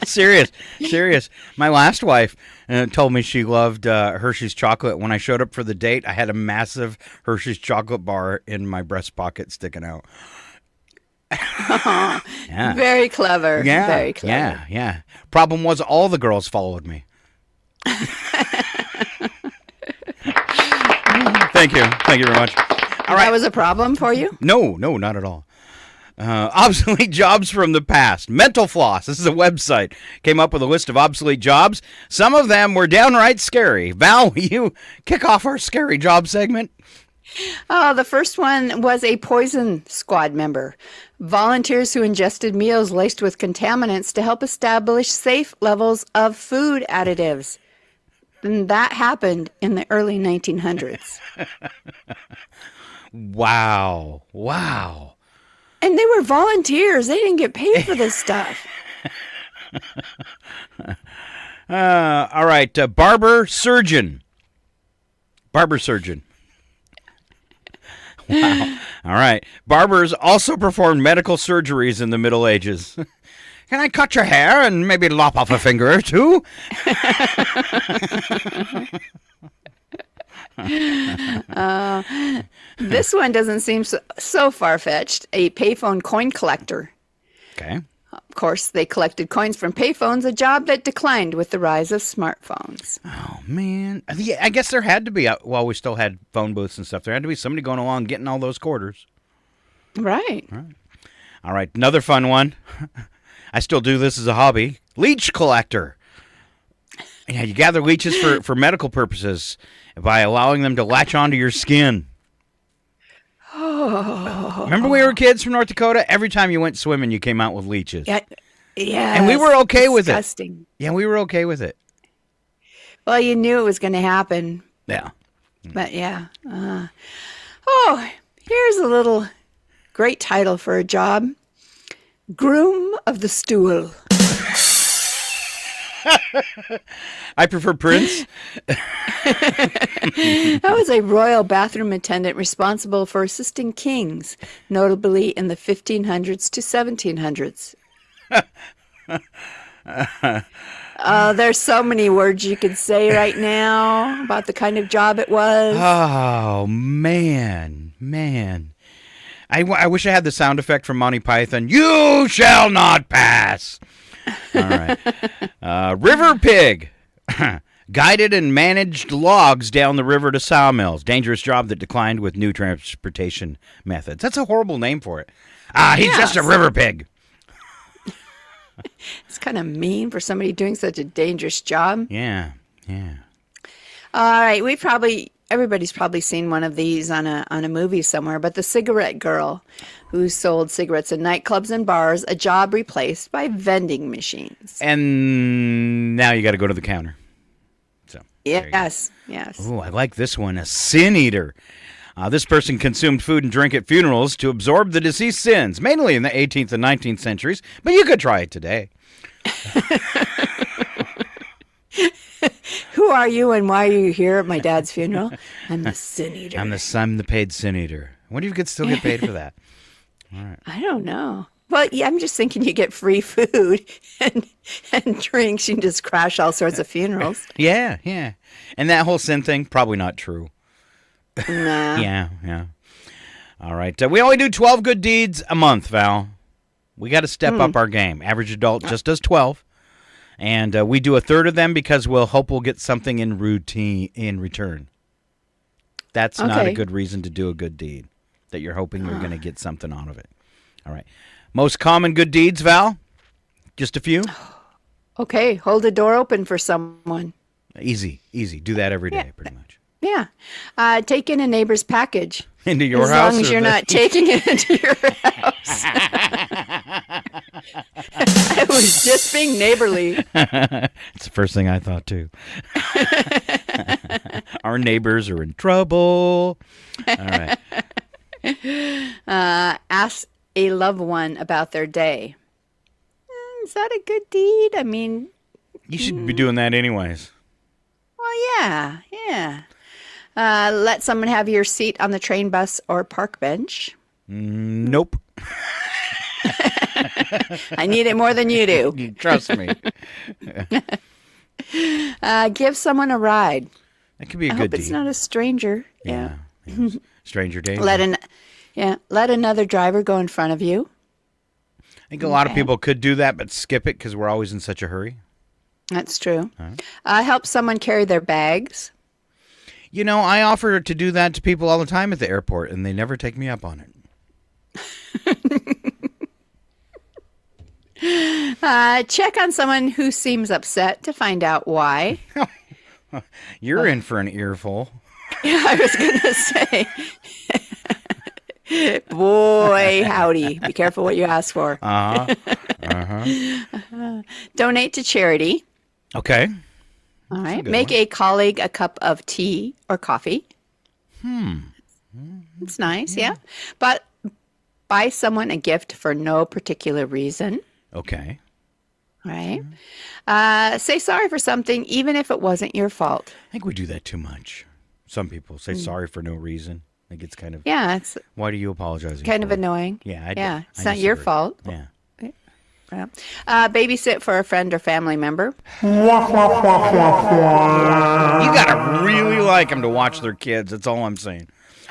Serious. My last wife told me she loved Hershey's chocolate. When I showed up for the date, I had a massive Hershey's chocolate bar in my breast pocket sticking out. Yeah. Very clever. Yeah, Very clever. yeah. Problem was all the girls followed me. Thank you very much. All right. That was a problem for you? No, not at all. Obsolete jobs from the past. Mental Floss. This is a website. Came up with a list of obsolete jobs. Some of them were downright scary. Val, will you kick off our scary job segment? Oh, the first one was a poison squad member. Volunteers who ingested meals laced with contaminants to help establish safe levels of food additives. And that happened in the early 1900s. Wow. And they were volunteers. They didn't get paid for this stuff. All right. Barber surgeon. Wow. All right. Barbers also performed medical surgeries in the Middle Ages. Can I cut your hair and maybe lop off a finger or two? This one doesn't seem so far-fetched. A payphone coin collector. Okay. Of course, they collected coins from payphones, a job that declined with the rise of smartphones. Oh, man. Yeah, I guess there had to be, while we still had phone booths and stuff, there had to be somebody going along getting all those quarters. Right. All right, another fun one. I still do this as a hobby. Leech collector. Yeah, you gather leeches for medical purposes by allowing them to latch onto your skin. Oh. Remember we were kids from North Dakota? Every time you went swimming, you came out with leeches. Yeah. And we were okay with it. Disgusting. Yeah, we were okay with it. Well, you knew it was going to happen. Yeah. But yeah. Here's a little great title for a job. Groom of the Stool. I prefer Prince. That was a royal bathroom attendant responsible for assisting kings, notably in the 1500s to 1700s. There's so many words you could say right now about the kind of job it was. Oh, man. I wish I had the sound effect from Monty Python. You shall not pass. All right. River pig. Guided and managed logs down the river to sawmills. Dangerous job that declined with new transportation methods. That's a horrible name for it. He's just a river pig. It's kind of mean for somebody doing such a dangerous job. Yeah. All right, everybody's probably seen one of these on a movie somewhere, but the cigarette girl who sold cigarettes in nightclubs and bars, a job replaced by vending machines. And now you got to go to the counter. So Yes. Oh, I like this one. A sin eater. This person consumed food and drink at funerals to absorb the deceased sins, mainly in the 18th and 19th centuries, but you could try it today. Who are you and why are you here at my dad's funeral? I'm the sin eater. I'm the paid sin eater. I wonder if you could still get paid for that. All right. I don't know. Well, yeah, I'm just thinking you get free food and drinks. You can just crash all sorts of funerals. Yeah. And that whole sin thing, probably not true. Nah. Yeah. All right. We only do 12 good deeds a month, Val. We got to step up our game. Average adult just does 12. And we do a third of them because we'll hope we'll get something in return. That's not a good reason to do a good deed, that you're hoping you're going to get something out of it. All right. Most common good deeds, Val? Just a few? Okay, hold a door open for someone. Easy. Do that every day, pretty much. Yeah. Take in a neighbor's package. Into your as house? As long as you're not taking it into your house. I was just being neighborly. It's the first thing I thought, too. Our neighbors are in trouble. All right. Ask a loved one about their day. Is that a good deed? I mean... You should be doing that anyways. Well, yeah. Let someone have your seat on the train, bus, or park bench. Nope. I need it more than you do. Trust me. Give someone a ride. That could be a I good hope deed. it's not a stranger. Yeah. Stranger danger. Let another driver go in front of you. I think a lot of people could do that, but skip it because we're always in such a hurry. That's true. Help someone carry their bags. You know, I offer to do that to people all the time at the airport, and they never take me up on it. Check on someone who seems upset to find out why. You're in for an earful. Yeah, I was going to say. Boy, howdy. Be careful what you ask for. Donate to charity. Okay. All right. Make a colleague a cup of tea or coffee. It's nice, yeah. But buy someone a gift for no particular reason. Okay. Right. Say sorry for something, even if it wasn't your fault. I think we do that too much. Some people say sorry for no reason. Like it's kind of... Yeah, it's why do you apologize? kind of annoying. Yeah. It's not your fault. Yeah. Yeah. Babysit for a friend or family member. You gotta really like them to watch their kids. That's all I'm saying.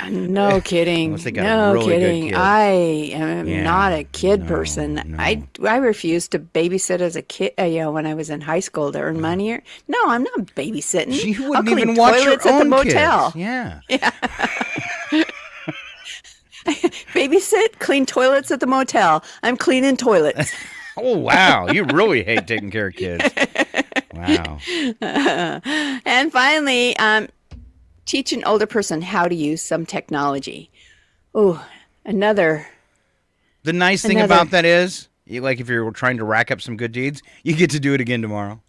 No kidding. Unless they got a No really good kidding. kid. I am not a kid person. no. I refused to babysit as a kid. When I was in high school to earn money. No, I'm not babysitting. You I'll wouldn't clean even watch your toilets at the own motel. kids. Yeah. Babysit, clean toilets at the motel. I'm cleaning toilets. Oh, wow. You really hate taking care of kids. Wow. And finally, teach an older person how to use some technology. Oh, another. The nice thing about that is, if you're trying to rack up some good deeds, you get to do it again tomorrow.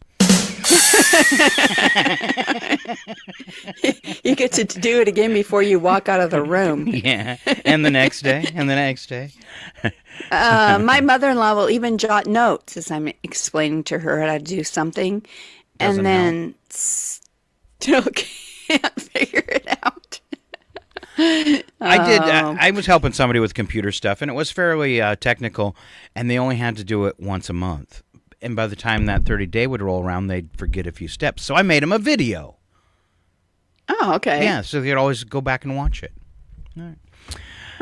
You get to do it again before you walk out of the room. Yeah. And the next day, and the next day. My mother-in-law will even jot notes as I'm explaining to her how to do something, Doesn't and then still can't figure it out. I was helping somebody with computer stuff, and it was fairly technical, and they only had to do it once a month. And by the time that 30-day would roll around, they'd forget a few steps. So I made them a video. Oh, okay. Yeah, so they could always go back and watch it. All right.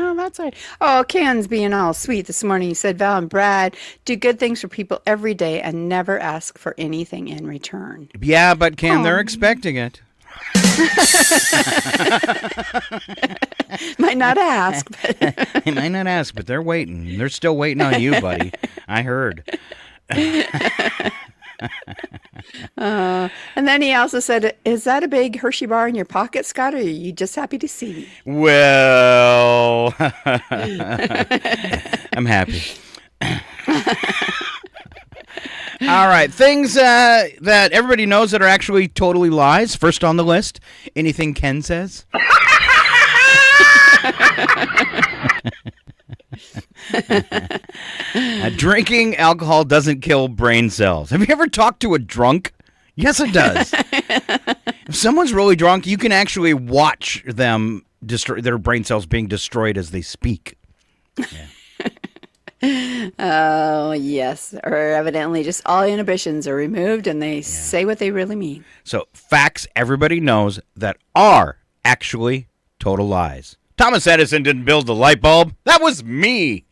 Oh, that's right. Oh, Ken's being all sweet this morning. He said, Val and Brad do good things for people every day and never ask for anything in return. Yeah, but Ken, they're expecting it. Might not ask. But They might not ask, but they're waiting. They're still waiting on you, buddy. I heard. And then he also said, is that a big Hershey bar in your pocket, Scott, or are you just happy to see me? Well, I'm happy. All right, things that everybody knows that are actually totally lies. First on the list, anything Ken says. Drinking alcohol doesn't kill brain cells. Have you ever talked to a drunk? Yes, it does. If someone's really drunk, you can actually watch them destroy their brain cells being destroyed as they speak. Yeah. Oh, yes. Or evidently just all inhibitions are removed and they say what they really mean. So facts everybody knows that are actually total lies. Thomas Edison didn't build the light bulb. That was me.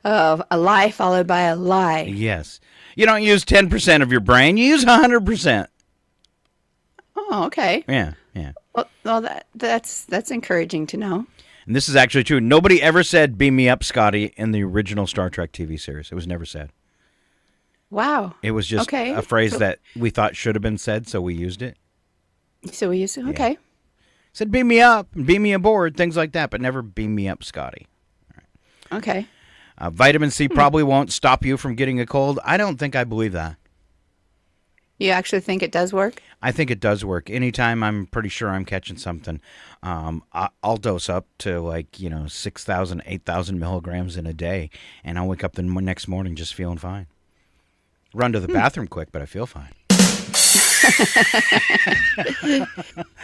A lie followed by a lie. Yes. You don't use 10% of your brain. You use 100%. Oh, okay. Yeah. Well, that's encouraging to know. And this is actually true. Nobody ever said, "Beam me up, Scotty," in the original Star Trek TV series. It was never said. Wow. It was just Okay. a phrase that we thought should have been said, so we used it. So we used to, okay. Said, "Beam me up," "beam me aboard," things like that, but never "beam me up, Scotty." Okay. Vitamin C probably won't stop you from getting a cold. I don't think I believe that. You actually think it does work? I think it does work. Anytime I'm pretty sure I'm catching something, I'll dose up to 6,000, 8,000 milligrams in a day, and I'll wake up the next morning just feeling fine. Run to the bathroom quick, but I feel fine.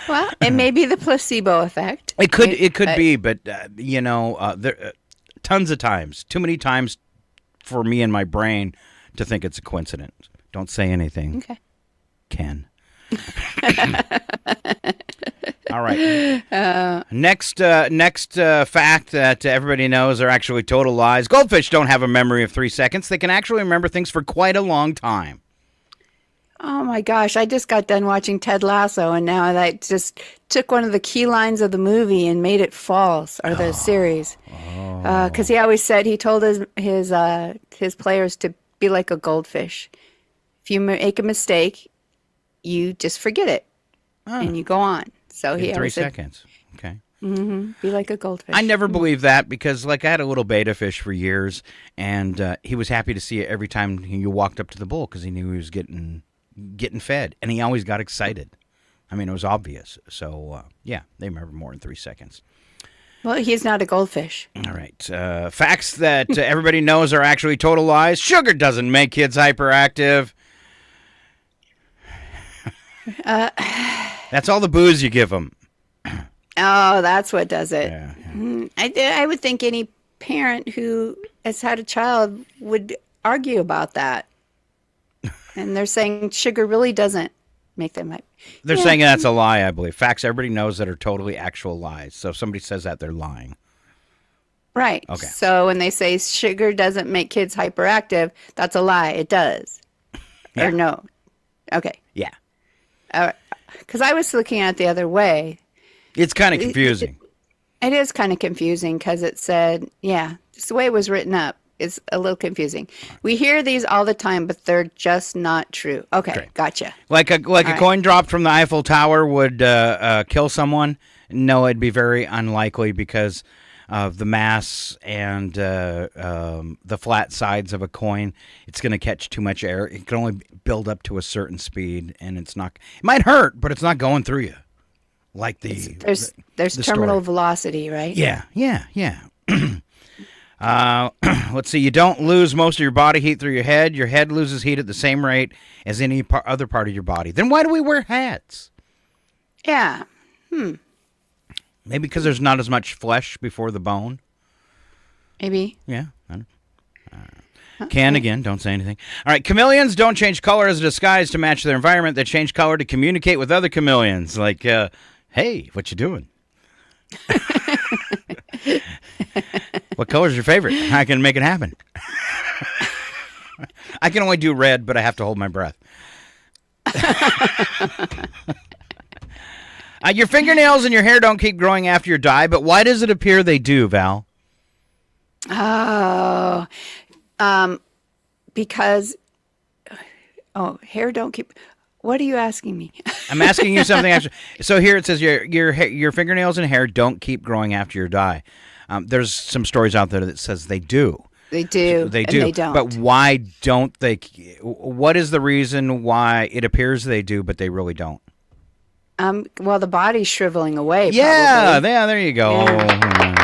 Well, it may be the placebo effect. It could be, but there tons of times, too many times for me and my brain to think it's a coincidence. Don't say anything. Okay. Ken. All right. Next fact that everybody knows are actually total lies. Goldfish don't have a memory of 3 seconds. They can actually remember things for quite a long time. Oh my gosh, I just got done watching Ted Lasso, and now that just took one of the key lines of the movie and made it false, or the series. Because he always said, he told his players to be like a goldfish. If you make a mistake, you just forget it, and you go on. So he In 3 always said, seconds. Okay. be like a goldfish. I never believed that because, I had a little beta fish for years, and he was happy to see it every time you walked up to the bowl because he knew he was getting fed, and he always got excited. I mean, it was obvious. So, they remember more in 3 seconds. Well, he's not a goldfish. All right. Facts that everybody knows are actually total lies. Sugar doesn't make kids hyperactive. That's all the booze you give them. Oh, that's what does it. Yeah. I would think any parent who has had a child would argue about that. And they're saying sugar really doesn't make them happy. They're saying that's a lie, I believe. Facts everybody knows that are totally actual lies. So if somebody says that, they're lying. Right. Okay. So when they say sugar doesn't make kids hyperactive, that's a lie. It does. Yeah. Or no. Okay. Yeah. Because I was looking at it the other way. It's kind of confusing. It is kind of confusing because it said, just the way it was written up is a little confusing. We hear these all the time, but they're just not true. Okay, gotcha. Like a coin dropped from the Eiffel Tower would kill someone? No, it'd be very unlikely because of the mass and the flat sides of a coin. It's going to catch too much air. It can only build up to a certain speed, and it's not. It might hurt, but it's not going through you. Like there's the terminal story. Velocity, right? Yeah. Let's see. You don't lose most of your body heat through your head. Your head loses heat at the same rate as any other part of your body. Then why do we wear hats? Yeah. Maybe because there's not as much flesh before the bone. Maybe. Yeah. Again, don't say anything. All right, chameleons don't change color as a disguise to match their environment. They change color to communicate with other chameleons. Like, hey, what you doing? What color's your favorite? I can make it happen. I can only do red, but I have to hold my breath. Your fingernails and your hair don't keep growing after you die, but why does it appear they do, Val? Oh, because hair don't keep. What are you asking me? I'm asking you something. Actually, so here it says your fingernails and hair don't keep growing after you die. There's some stories out there that says they do. They do. So they do. And they don't. But why don't they? What is the reason why it appears they do, but they really don't? Well, the body's shriveling away. Yeah, probably. there you go. Yeah.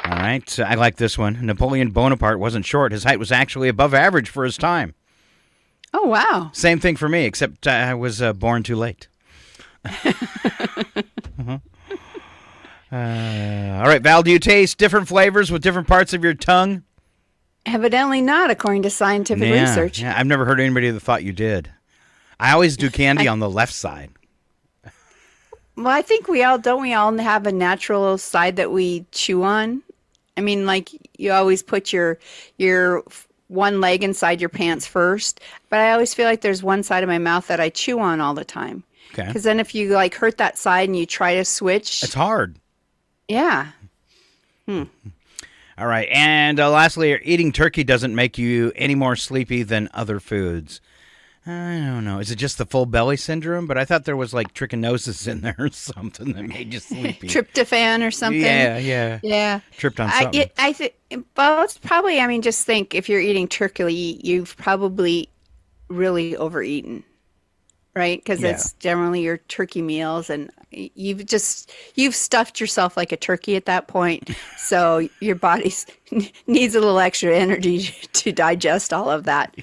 All right, I like this one. Napoleon Bonaparte wasn't short. His height was actually above average for his time. Oh, wow. Same thing for me, except I was born too late. All right, Val, do you taste different flavors with different parts of your tongue? Evidently not, according to scientific research. Yeah, I've never heard anybody that thought you did. I always do candy on the left side. Well, I think we all have a natural side that we chew on. I mean, like you always put your one leg inside your pants first, but I always feel like there's one side of my mouth that I chew on all the time. Okay. Because then if you like hurt that side and you try to switch, it's hard. Yeah. All right, and lastly, eating turkey doesn't make you any more sleepy than other foods. I don't know. Is it just the full belly syndrome? But I thought there was like trichinosis in there or something that made you sleepy. Tryptophan or something. Yeah. Tripped on something. I think, well, it's probably. I mean, just think if you're eating turkey, you've probably really overeaten, right? Because it's generally your turkey meals, and you've stuffed yourself like a turkey at that point. So your body needs a little extra energy to digest all of that.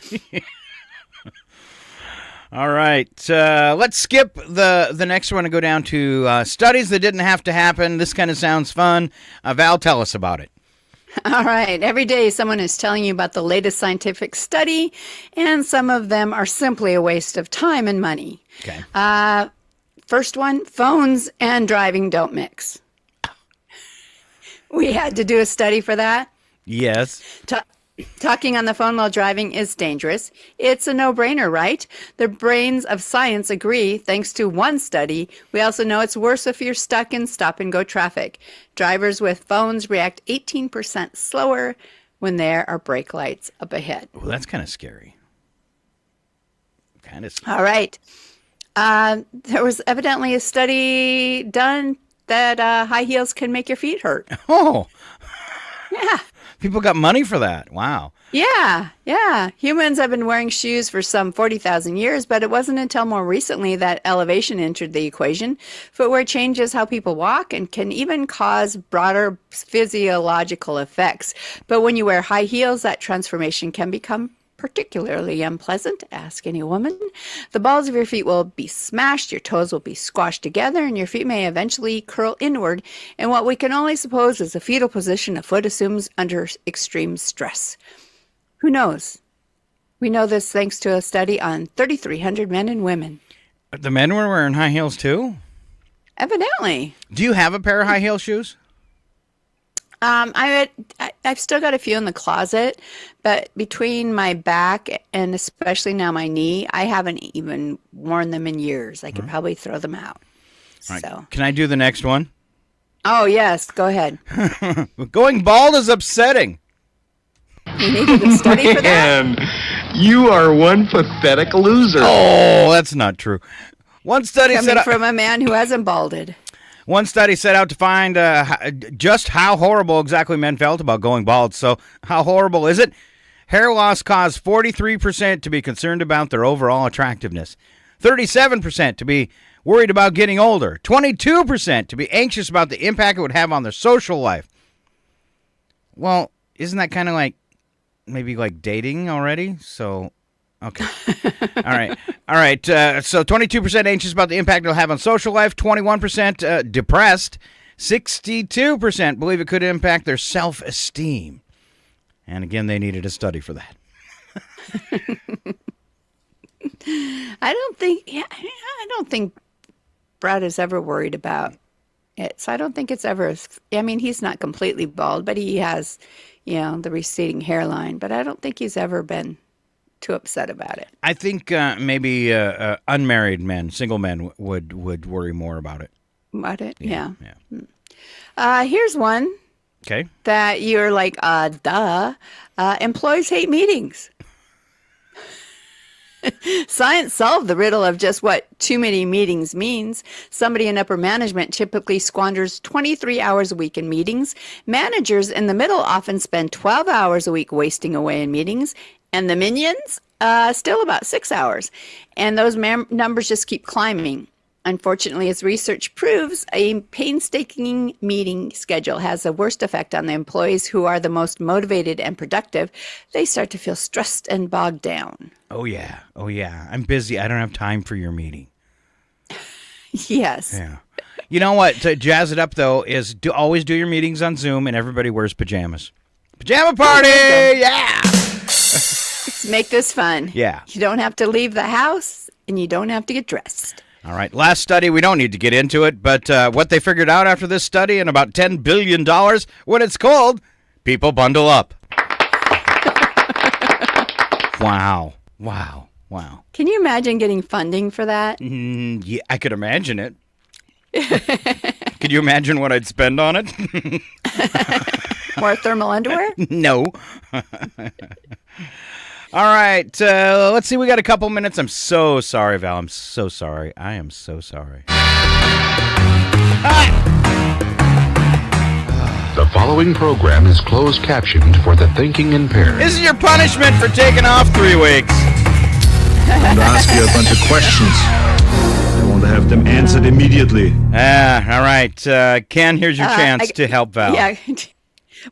All right, let's skip the next one and go down to studies that didn't have to happen. This kind of sounds fun. Val, tell us about it. All right. Every day someone is telling you about the latest scientific study, and some of them are simply a waste of time and money. Okay. First one, phones and driving don't mix. We had to do a study for that. Yes. Talking on the phone while driving is dangerous. It's a no-brainer, right? The brains of science agree, thanks to one study. We also know it's worse if you're stuck in stop-and-go traffic. Drivers with phones react 18% slower when there are brake lights up ahead. Well, that's kind of scary. All right. There was evidently a study done that high heels can make your feet hurt. Oh. Yeah. People got money for that. Wow. Yeah. Humans have been wearing shoes for some 40,000 years, but it wasn't until more recently that elevation entered the equation. Footwear changes how people walk and can even cause broader physiological effects. But when you wear high heels, that transformation can become particularly unpleasant, ask any woman. The balls of your feet will be smashed, your toes will be squashed together, and your feet may eventually curl inward in what we can only suppose is a fetal position a foot assumes under extreme stress. Who knows? We know this thanks to a study on 3,300 men and women. The men were wearing high heels too? Evidently. Do you have a pair of high heel shoes? I've still got a few in the closet, but between my back and especially now my knee, I haven't even worn them in years. I could probably throw them out. Right. So. Can I do the next one? Oh, yes. Go ahead. Going bald is upsetting. You needed a study for that? Man, you are one pathetic loser. Oh, that's not true. One study Coming from a man who hasn't balded. One study set out to find just how horrible exactly men felt about going bald. So how horrible is it? Hair loss caused 43% to be concerned about their overall attractiveness, 37% to be worried about getting older, 22% to be anxious about the impact it would have on their social life. Well, isn't that kind of like maybe like dating already? So... Okay. All right. So 22% anxious about the impact it'll have on social life, 21% depressed, 62% believe it could impact their self-esteem. And again, they needed a study for that. I don't think Brad is ever worried about it. So I don't think it's ever, I mean, he's not completely bald, but he has, the receding hairline, but I don't think he's ever been too upset about it. I think maybe unmarried men, single men would worry more about it. About it? Yeah. Yeah. Here's one. Okay. That you're like, duh. Employees hate meetings. Science solved the riddle of just what too many meetings means. Somebody in upper management typically squanders 23 hours a week in meetings. Managers in the middle often spend 12 hours a week wasting away in meetings. And the minions, still about 6 hours. And those numbers just keep climbing. Unfortunately, as research proves, a painstaking meeting schedule has the worst effect on the employees who are the most motivated and productive. They start to feel stressed and bogged down. Oh, yeah. I'm busy. I don't have time for your meeting. Yes. Yeah. You know what? To jazz it up, though, is always do your meetings on Zoom and everybody wears pajamas. Pajama party! Yeah! Let's make this fun. Yeah. You don't have to leave the house, and you don't have to get dressed. All right. Last study, we don't need to get into it, but what they figured out after this study and about $10 billion, what it's called, people bundle up. Wow. Can you imagine getting funding for that? Yeah, I could imagine it. Could you imagine what I'd spend on it? More thermal underwear? No. All right. Let's see. We got a couple minutes. I'm so sorry, Val. I'm so sorry. I am so sorry. The following program is closed captioned for the thinking impaired. This is your punishment for taking off 3 weeks. I'm going to ask you a bunch of questions. I want to have them answered immediately. All right. Ken, here's your chance to help Val. Yeah.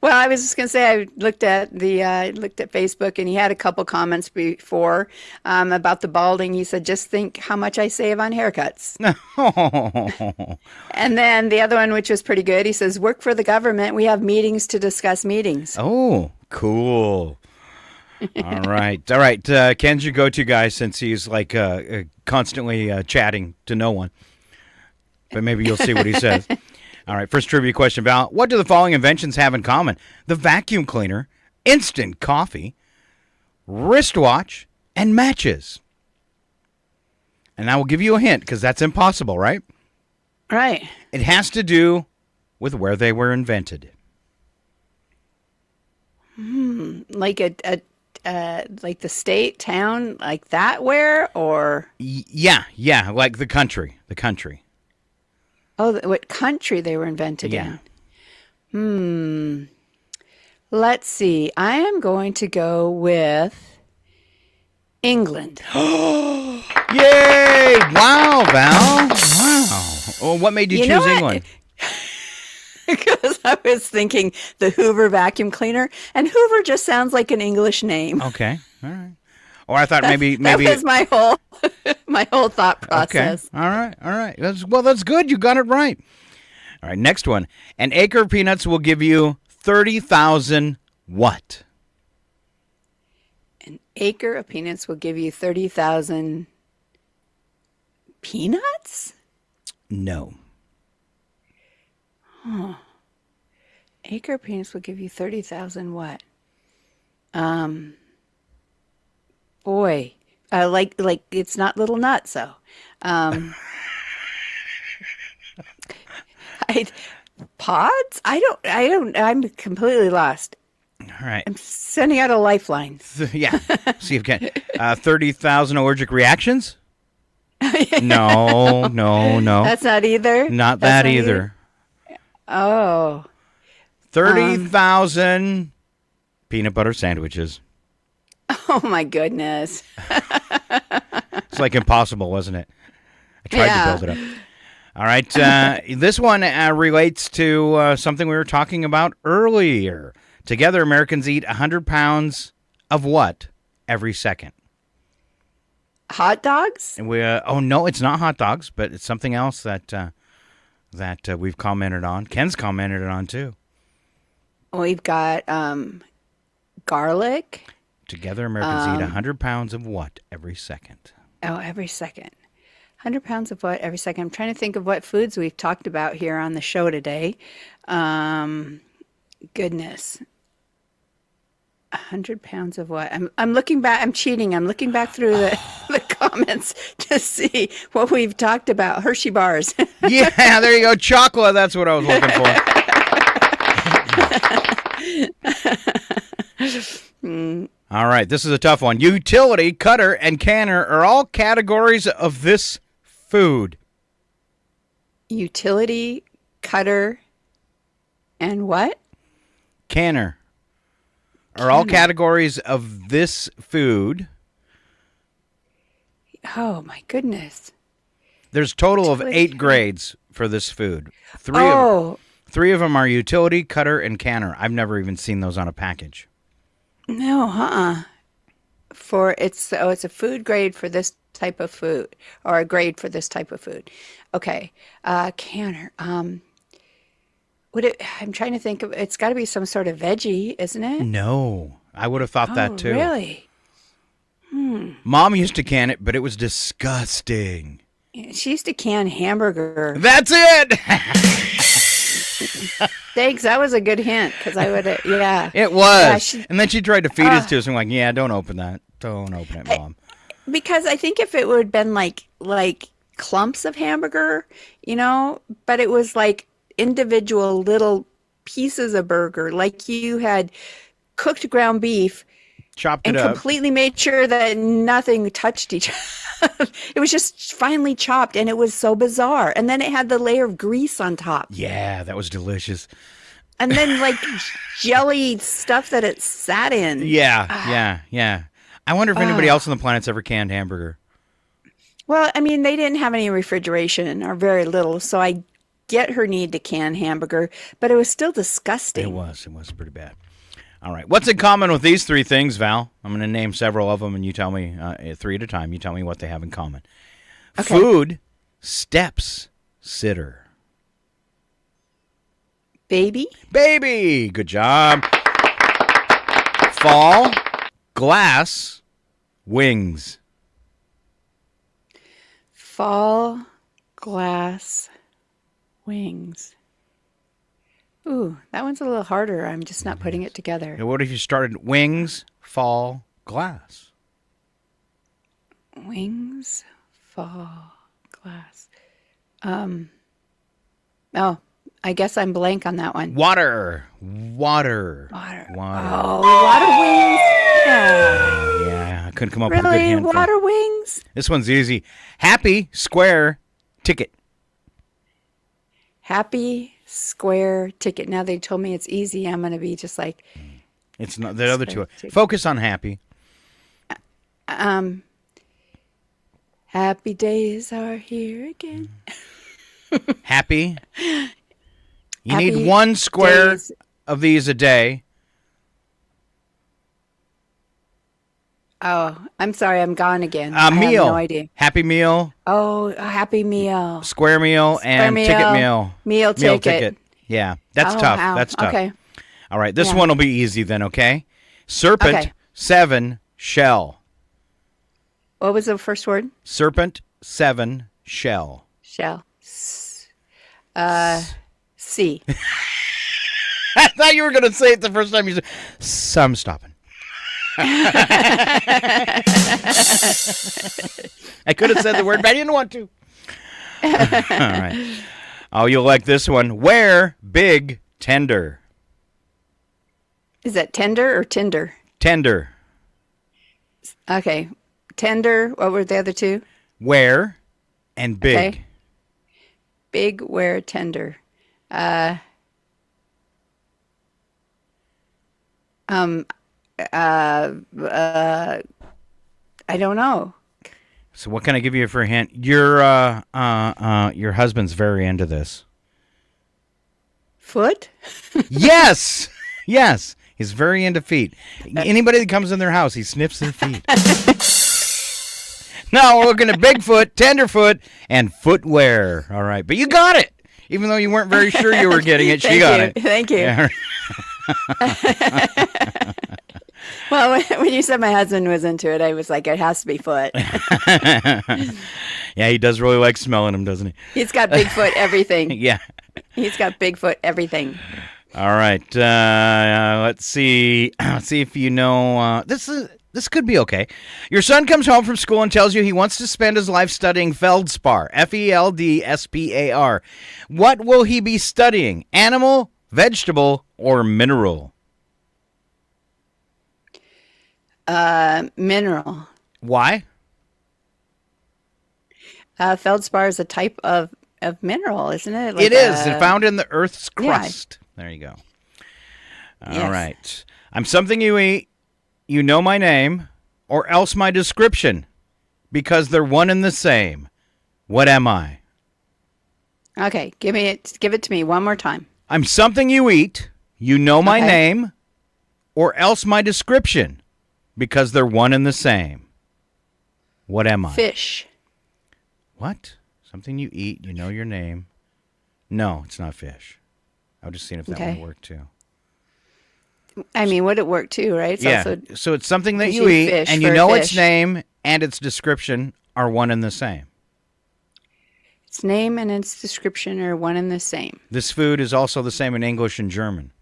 Well, I was just going to say I looked at Facebook, and he had a couple comments before about the balding. He said, "Just think how much I save on haircuts." And then the other one, which was pretty good, he says, "Work for the government. We have meetings to discuss meetings." Oh, cool. All right. Ken's your go-to guy since he's like constantly chatting to no one. But maybe you'll see what he says. All right, first trivia question, Val. What do the following inventions have in common? The vacuum cleaner, instant coffee, wristwatch, and matches. And I will give you a hint because that's impossible, right? Right. It has to do with where they were invented. Like like the state, town, like that where, or? Yeah, like the country. Oh, what country they were invented in. Let's see. I am going to go with England. Yay! Wow, Val. Wow. Well, what made you choose England? Because I was thinking the Hoover vacuum cleaner, and Hoover just sounds like an English name. Okay. All right. Or I thought maybe that was my whole thought process. Okay. All right. That's good. You got it right. All right. Next one. An acre of peanuts will give you 30,000 what? An acre of peanuts will give you 30,000 peanuts? No. Acre of peanuts will give you 30,000 what? Boy, like it's not little nuts though. Pods? I don't. I'm completely lost. All right. I'm sending out a lifeline. Yeah. See if you can. 30,000 allergic reactions? No. That's not either. Not that either. Oh. 30,000 peanut butter sandwiches. Oh my goodness. It's like impossible, wasn't it? I tried to build it up. All right. This one relates to something we were talking about earlier. Together, Americans eat 100 pounds of what every second? Hot dogs? And no, it's not hot dogs, but it's something else that we've commented on. Ken's commented on too. We've got garlic. Together, Americans eat 100 pounds of what every second? Oh, every second. 100 pounds of what every second? I'm trying to think of what foods we've talked about here on the show today. Goodness. 100 pounds of what? I'm looking back. I'm cheating. I'm looking back through the comments to see what we've talked about. Hershey bars. Yeah, there you go. Chocolate. That's what I was looking for. All right. This is a tough one. Utility, cutter, and canner are all categories of this food. Utility, cutter, and what? Canner are all categories of this food. Oh, my goodness. There's a total of 8 grades for this food. Three of them are utility, cutter, and canner. I've never even seen those on a package. No, it's a food grade for this type of food, or a grade for this type of food. Okay, canner. I'm trying to think of. It's got to be some sort of veggie, isn't it? No, I would have thought that too. Really? Mom used to can it, but it was disgusting. She used to can hamburger. That's it. Thanks. That was a good hint because I would. Yeah. It was. Yeah, and then she tried to feed it to us. I'm like, yeah, don't open that. Don't open it, Mom. Because I think if it would have been like clumps of hamburger, but it was like individual little pieces of burger, like you had cooked ground beef, chopped it and up, completely made sure that nothing touched each other. It was just finely chopped, and it was so bizarre. And then it had the layer of grease on top. Yeah, that was delicious. And then like jelly stuff that it sat in. Yeah. I wonder if anybody else on the planet's ever canned hamburger. Well, I mean, they didn't have any refrigeration, or very little, so I get her need to can hamburger, but it was still disgusting. It was pretty bad. All right. What's in common with these 3 things, Val? I'm going to name several of them, and you tell me 3 at a time. You tell me what they have in common. Okay. Food, steps, sitter. Baby. Good job. Fall, glass, wings. Fall, glass, wings. Ooh, that one's a little harder. I'm just not putting it together. Now, what if you started wings, fall, glass? Wings, fall, glass. I guess I'm blank on that one. Water. Oh, water wings. Yeah, I couldn't come up with a good hint. Water wings? This one's easy. Happy, square, ticket. Happy, square, ticket. Now they told me it's easy. I'm going to be just like. It's not the other two. Focus on happy. Happy days are here again. Happy. You need 1 square of these a day. Oh, I'm sorry. I'm gone again. Meal. I have no idea. Happy Meal. Oh, a Happy Meal. Square Meal and Ticket Meal. Meal ticket. Yeah, that's Oh, tough. wow. That's tough. Okay. All right, this Yeah. one will be easy then, okay? Serpent, Okay. 7, shell. What was the first word? Serpent, 7, shell. Shell. C. I thought you were going to say it the first time you said, so I'm stopping. I could have said the word, but I didn't want to. All right. Oh, you'll like this one. Where big tender. Is that tender or Tinder? Tender. Okay. Tender. What were the other two? Where and big. Okay. Big, where, tender. I don't know. So what can I give you for a hint? Your husband's very into this. Foot? Yes. Yes. He's very into feet. Anybody that comes in their house, he sniffs their feet. Now we're looking at Bigfoot, Tenderfoot, and footwear. All right. But you got it. Even though you weren't very sure you were getting it, she got it. Thank you. Yeah. Well, when you said my husband was into it, I was like, it has to be foot. Yeah, he does really like smelling them, doesn't he? He's got Bigfoot everything. Yeah. He's got Bigfoot everything. All right. Let's see. Let's see if you know. This could be okay. Your son comes home from school and tells you he wants to spend his life studying feldspar. Feldspar. What will he be studying? Animal, vegetable, or mineral? Mineral. Why? Feldspar is a type of mineral, isn't it? It is. It's found in the Earth's crust. Yeah. There you go. Yes. All right. I'm something you eat. You know my name, or else my description, because they're one and the same. What am I? Okay, give it to me one more time. I'm something you eat. You know my Okay. name, or else my description, because they're one and the same. What am I? Fish. What? Something you eat. You know your name. No, it's not fish. I was just seeing if that Okay. would work too. I mean, would it work too, right? It's Yeah. also So it's something that gives you you eat, fish and you for know fish. its name and its description are one and the same. its name and its description are one and the same. This food is also the same in English and German.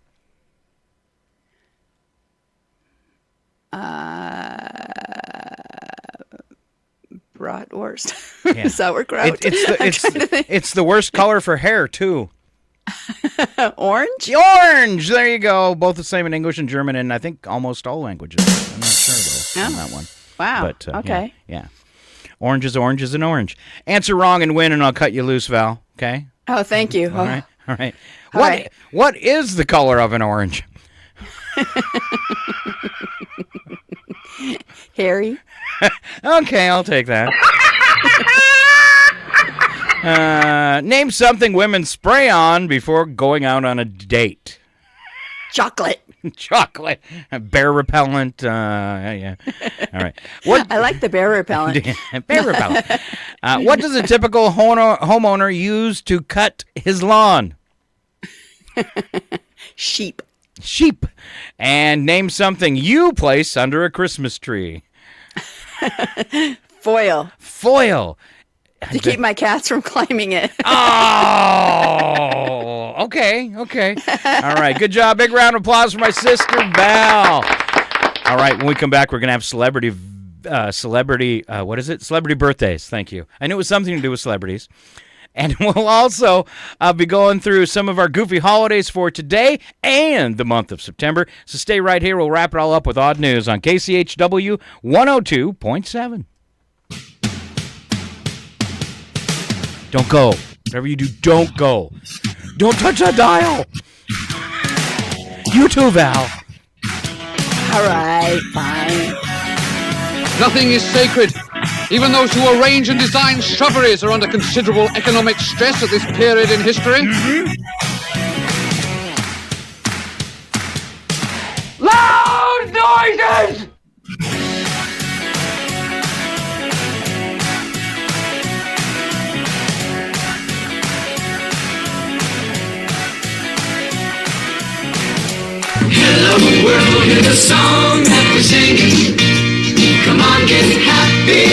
Bratwurst. Yeah. Sauerkraut. It's the worst color for hair, too. Orange? Orange! There you go. Both the same in English and German, and I think almost all languages. I'm not sure, though, on that one. Wow. But, okay. Yeah. Orange is an orange. Answer wrong and win, and I'll cut you loose, Val. Okay? Oh, thank you. All right. All right. All right. What is the color of an orange? Hairy. Okay, I'll take that. Name something women spray on before going out on a date. Chocolate. Chocolate. Bear repellent. Yeah. All right. What? I like the bear repellent. Bear repellent. What does a typical homeowner use to cut his lawn? Sheep. Sheep. And name something you place under a Christmas tree. Foil. Foil. To keep my cats from climbing it. Oh, okay. All right, good job. Big round of applause for my sister, Val. All right, when we come back, we're going to have celebrity birthdays. Thank you. I knew it was something to do with celebrities. And we'll also be going through some of our goofy holidays for today and the month of September. So stay right here. We'll wrap it all up with odd news on KCHW 102.7. Don't go. Whatever you do, don't go. Don't touch that dial. You too, Val. All right, fine. Nothing is sacred. Even those who arrange and design shrubberies are under considerable economic stress at this period in history. Loud noises! hear the song that we're singing. Come on, get happy.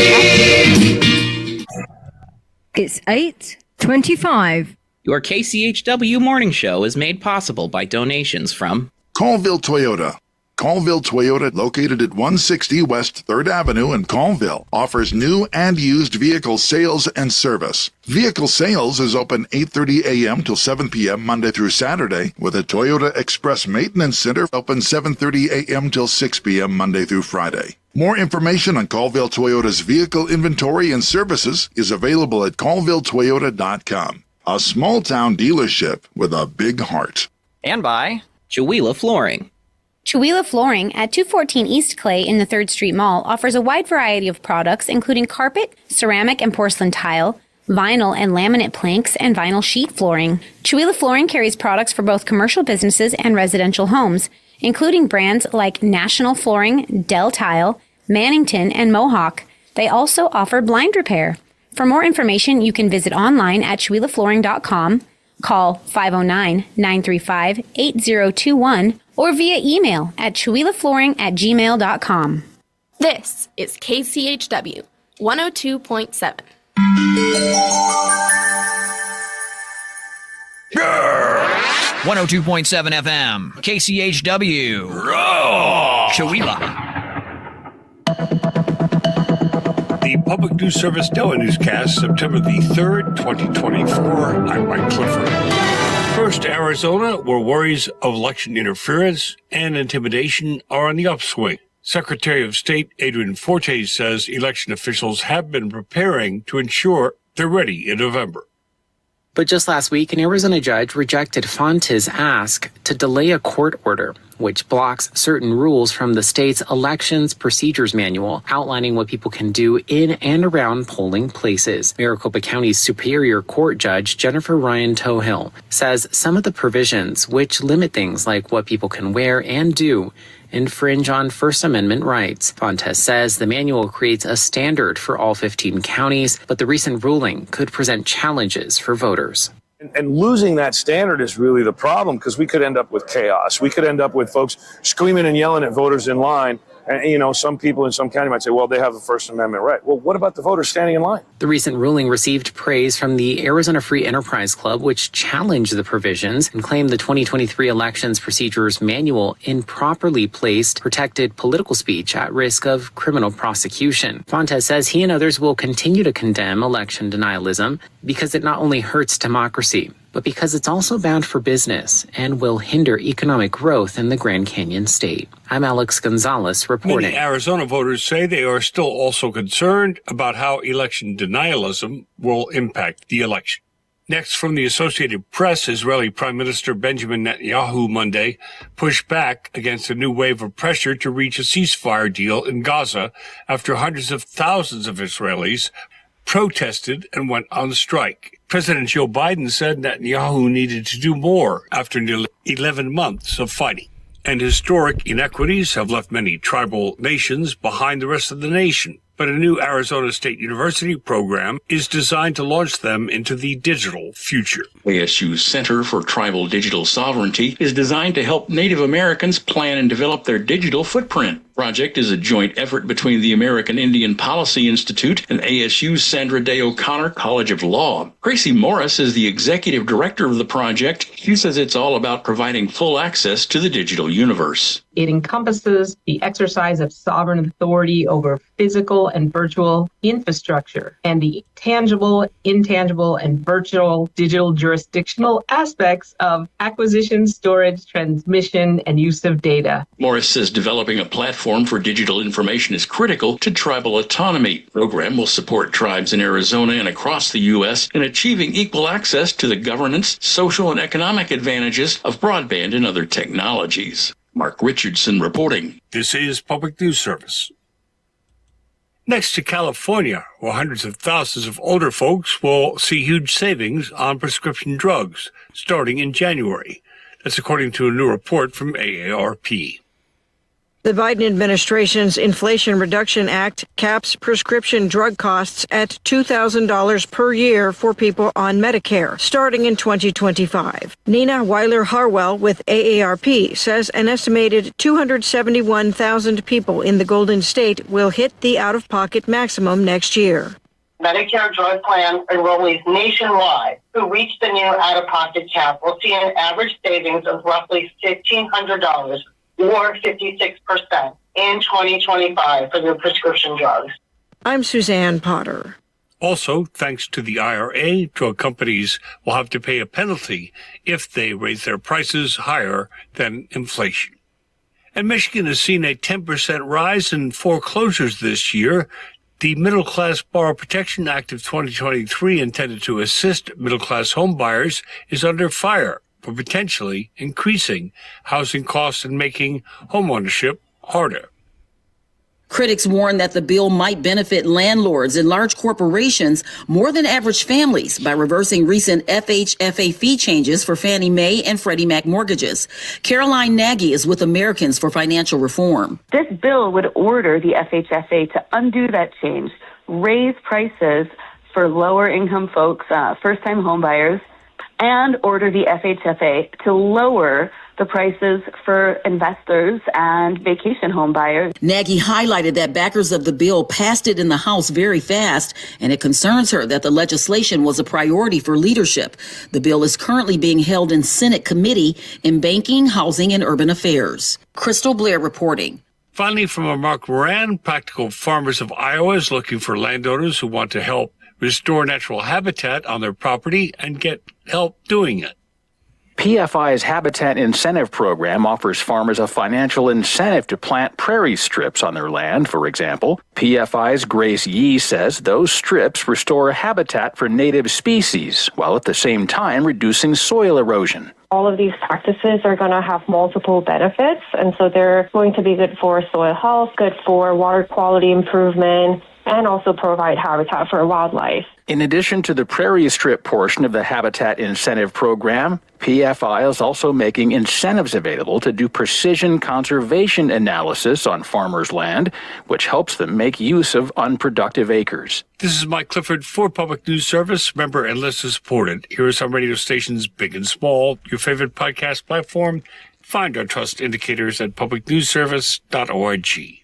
It's 8:25. Your KCHW Morning Show is made possible by donations from Colville Toyota. Colville Toyota, located at 160 West 3rd Avenue in Colville, offers new and used vehicle sales and service. Vehicle sales is open 8:30 a.m. till 7 p.m. Monday through Saturday, with a Toyota Express Maintenance Center open 7:30 a.m. till 6 p.m. Monday through Friday. More information on Colville Toyota's vehicle inventory and services is available at colvilletoyota.com. A small-town dealership with a big heart. and by Chihuahua Flooring. Chihuahua Flooring at 214 East Clay in the 3rd Street Mall offers a wide variety of products, including carpet, ceramic and porcelain tile, vinyl and laminate planks, and vinyl sheet flooring. Chihuahua Flooring carries products for both commercial businesses and residential homes, including brands like National Flooring, Del Tile, Mannington, and Mohawk. They also offer blind repair. For more information, you can visit online at chihuahuaflooring.com, call 509-935-8021, or via email at chihuahuaflooring@gmail.com. This is KCHW 102.7. 102.7 FM, KCHW. Chihuahua. The Public News Service Daily Newscast, September the 3rd, 2024. I'm Mike Clifford. First, Arizona, where worries of election interference and intimidation are on the upswing. Secretary of State Adrian Forte says election officials have been preparing to ensure they're ready in November. But just last week, an Arizona judge rejected Fonte's ask to delay a court order, which blocks certain rules from the state's Elections Procedures Manual, outlining what people can do in and around polling places. Maricopa County's Superior Court Judge Jennifer Ryan Tohill says some of the provisions, which limit things like what people can wear and do, infringe on First Amendment rights. Fontes says the manual creates a standard for all 15 counties, but the recent ruling could present challenges for voters. And losing that standard is really the problem, because we could end up with chaos. We could end up with folks screaming and yelling at voters in line. And, you know, some people in some county might say, well, they have a First Amendment right. Well, what about the voters standing in line? The recent ruling received praise from the Arizona Free Enterprise Club, which challenged the provisions and claimed the 2023 Elections Procedures Manual improperly placed protected political speech at risk of criminal prosecution. Fontes says he and others will continue to condemn election denialism because it not only hurts democracy, but because it's also bad for business and will hinder economic growth in the Grand Canyon state. I'm Alex Gonzalez reporting. Many Arizona voters say they are still also concerned about how election denialism will impact the election. Next, from the Associated Press, Israeli Prime Minister Benjamin Netanyahu Monday pushed back against a new wave of pressure to reach a ceasefire deal in Gaza after hundreds of thousands of Israelis protested and went on strike. President Joe Biden said Netanyahu needed to do more after nearly 11 months of fighting. And historic inequities have left many tribal nations behind the rest of the nation. But a new Arizona State University program is designed to launch them into the digital future. ASU's Center for Tribal Digital Sovereignty is designed to help Native Americans plan and develop their digital footprint. The project is a joint effort between the American Indian Policy Institute and ASU's Sandra Day O'Connor College of Law. Gracie Morris is the executive director of the project. She says it's all about providing full access to the digital universe. It encompasses the exercise of sovereign authority over physical and virtual infrastructure and the tangible, intangible, and virtual digital jurisdictional aspects of acquisition, storage, transmission, and use of data. Morris says developing a platform for digital information is critical to tribal autonomy. The program will support tribes in Arizona and across the U.S. in achieving equal access to the governance, social, and economic advantages of broadband and other technologies. Mark Richardson reporting. This is Public News Service. Next to California, where hundreds of thousands of older folks will see huge savings on prescription drugs starting in January. That's according to a new report from AARP. The Biden administration's Inflation Reduction Act caps prescription drug costs at $2,000 per year for people on Medicare, starting in 2025. Nina Weiler-Harwell with AARP says an estimated 271,000 people in the Golden State will hit the out-of-pocket maximum next year. Medicare drug plan enrollees nationwide who reach the new out-of-pocket cap will see an average savings of roughly $1,500 or 56% in 2025 for their prescription drugs. I'm Suzanne Potter. Also, thanks to the IRA, drug companies will have to pay a penalty if they raise their prices higher than inflation. And Michigan has seen a 10% rise in foreclosures this year. The Middle Class Borrower Protection Act of 2023, intended to assist middle-class home buyers, is under fire for potentially increasing housing costs and making homeownership harder. Critics warn that the bill might benefit landlords and large corporations more than average families by reversing recent FHFA fee changes for Fannie Mae and Freddie Mac mortgages. Caroline Nagy is with Americans for Financial Reform. This bill would order the FHFA to undo that change, raise prices for lower income folks, first-time homebuyers, and order the FHFA to lower the prices for investors and vacation home buyers. Nagy highlighted that backers of the bill passed it in the House very fast, and it concerns her that the legislation was a priority for leadership. The bill is currently being held in Senate Committee in Banking, Housing, and Urban Affairs. Crystal Blair reporting. Finally, from our Mark Moran, Practical Farmers of Iowa is looking for landowners who want to help restore natural habitat on their property and get help doing it. PFI's Habitat Incentive Program offers farmers a financial incentive to plant prairie strips on their land, for example. PFI's Grace Yee says those strips restore habitat for native species, while at the same time reducing soil erosion. All of these practices are going to have multiple benefits, and so they're going to be good for soil health, good for water quality improvement, and also provide habitat for wildlife. In addition to the prairie strip portion of the Habitat Incentive Program, PFI is also making incentives available to do precision conservation analysis on farmers' land, which helps them make use of unproductive acres. This is Mike Clifford for Public News Service, member and listener supported. Here are some radio stations, big and small, your favorite podcast platform. Find our trust indicators at publicnewsservice.org.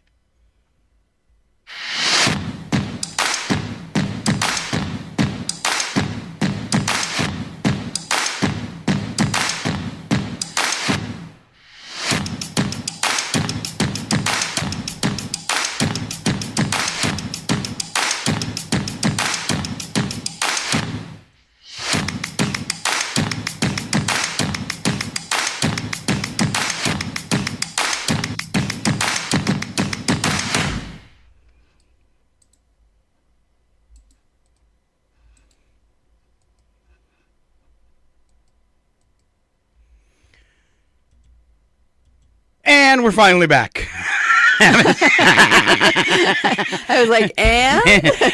And we're finally back. I was like, and?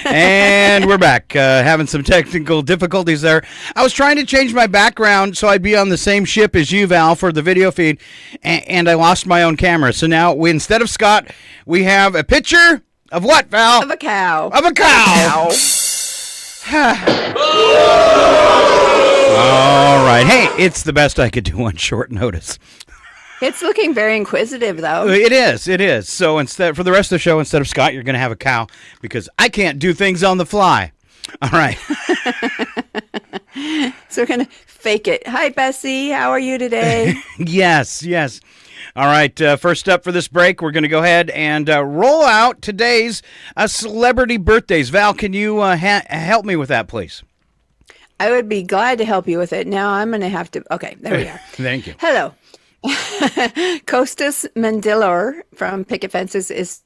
And we're back. Having some technical difficulties there. I was trying to change my background so I'd be on the same ship as you, Val, for the video feed, and I lost my own camera. So now, instead of Scott, we have a picture of what, Val? Of a cow. Of a cow. All right. Hey, it's the best I could do on short notice. It's looking very inquisitive, though. It is. So for the rest of the show, instead of Scott, you're going to have a cow because I can't do things on the fly. All right. So we're going to fake it. Hi, Bessie. How are you today? Yes. All right. First up for this break, we're going to go ahead and roll out today's celebrity birthdays. Val, can you help me with that, please? I would be glad to help you with it. Now I'm going to have to. Okay, there we are. Thank you. Hello. Costas Mandylor from Picket Fences is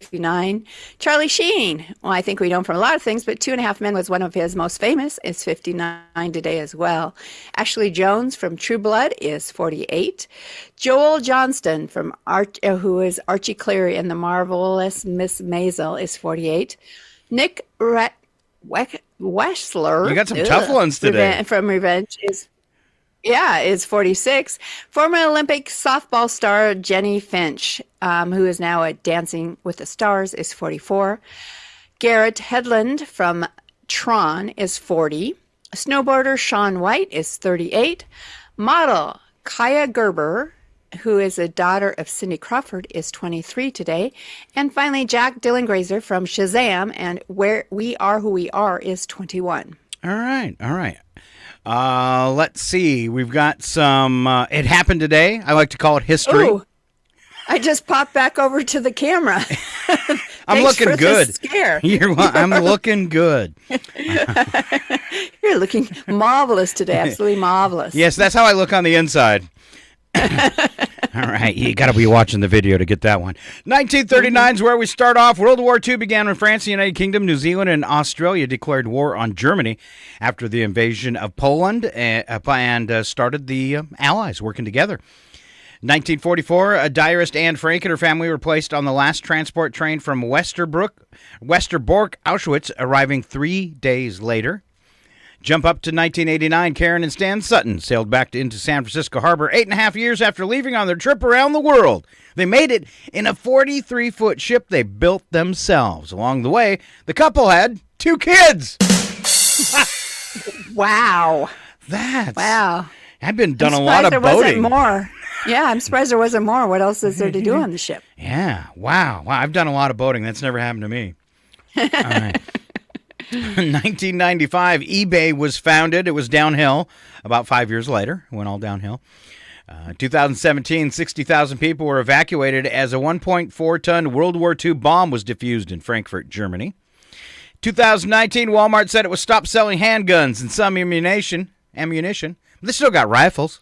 59. Charlie Sheen, well, I think we know him from a lot of things, but 2.5 Men was one of his most famous, is 59 today as well. Ashley Jones from True Blood is 48. Joel Johnston from who is Archie Cleary in The Marvelous Miss Maisel is 48. Nick Wessler. You got some tough ones today. From Revenge is Yeah, is 46. Former Olympic softball star Jenny Finch, who is now at Dancing with the Stars, is 44. Garrett Hedlund from Tron is 40. Snowboarder Shaun White is 38. Model Kaya Gerber, who is a daughter of Cindy Crawford, is 23 today. And finally, Jack Dillengrazer from Shazam and Where We Are Who We Are is 21. All right. Let's see. We've got some, it happened today. I like to call it history. Ooh, I just popped back over to the camera. I'm looking for good. The scare. I'm looking good. You're looking marvelous today. Absolutely marvelous. Yes, that's how I look on the inside. All right, you got to be watching the video to get that one. 1939 is where we start off. World War II began when France, the United Kingdom, New Zealand, and Australia declared war on Germany after the invasion of Poland and started the Allies working together. 1944, a diarist Anne Frank and her family were placed on the last transport train from Westerbork, Auschwitz, arriving 3 days later. Jump up to 1989, Karen and Stan Sutton sailed back into San Francisco Harbor 8.5 years after leaving on their trip around the world. They made it in a 43-foot ship they built themselves. Along the way, the couple had 2 kids. Wow. Wow. I've been done a lot of there boating. Wasn't more. Yeah, I'm surprised there wasn't more. What else is there to do on the ship? Yeah. Wow. I've done a lot of boating. That's never happened to me. All right. 1995, eBay was founded. It was downhill. About 5 years later, it went all downhill. 2017, 60,000 people were evacuated as a 1.4-ton World War II bomb was defused in Frankfurt, Germany. 2019, Walmart said it would stop selling handguns and some ammunition. They still got rifles.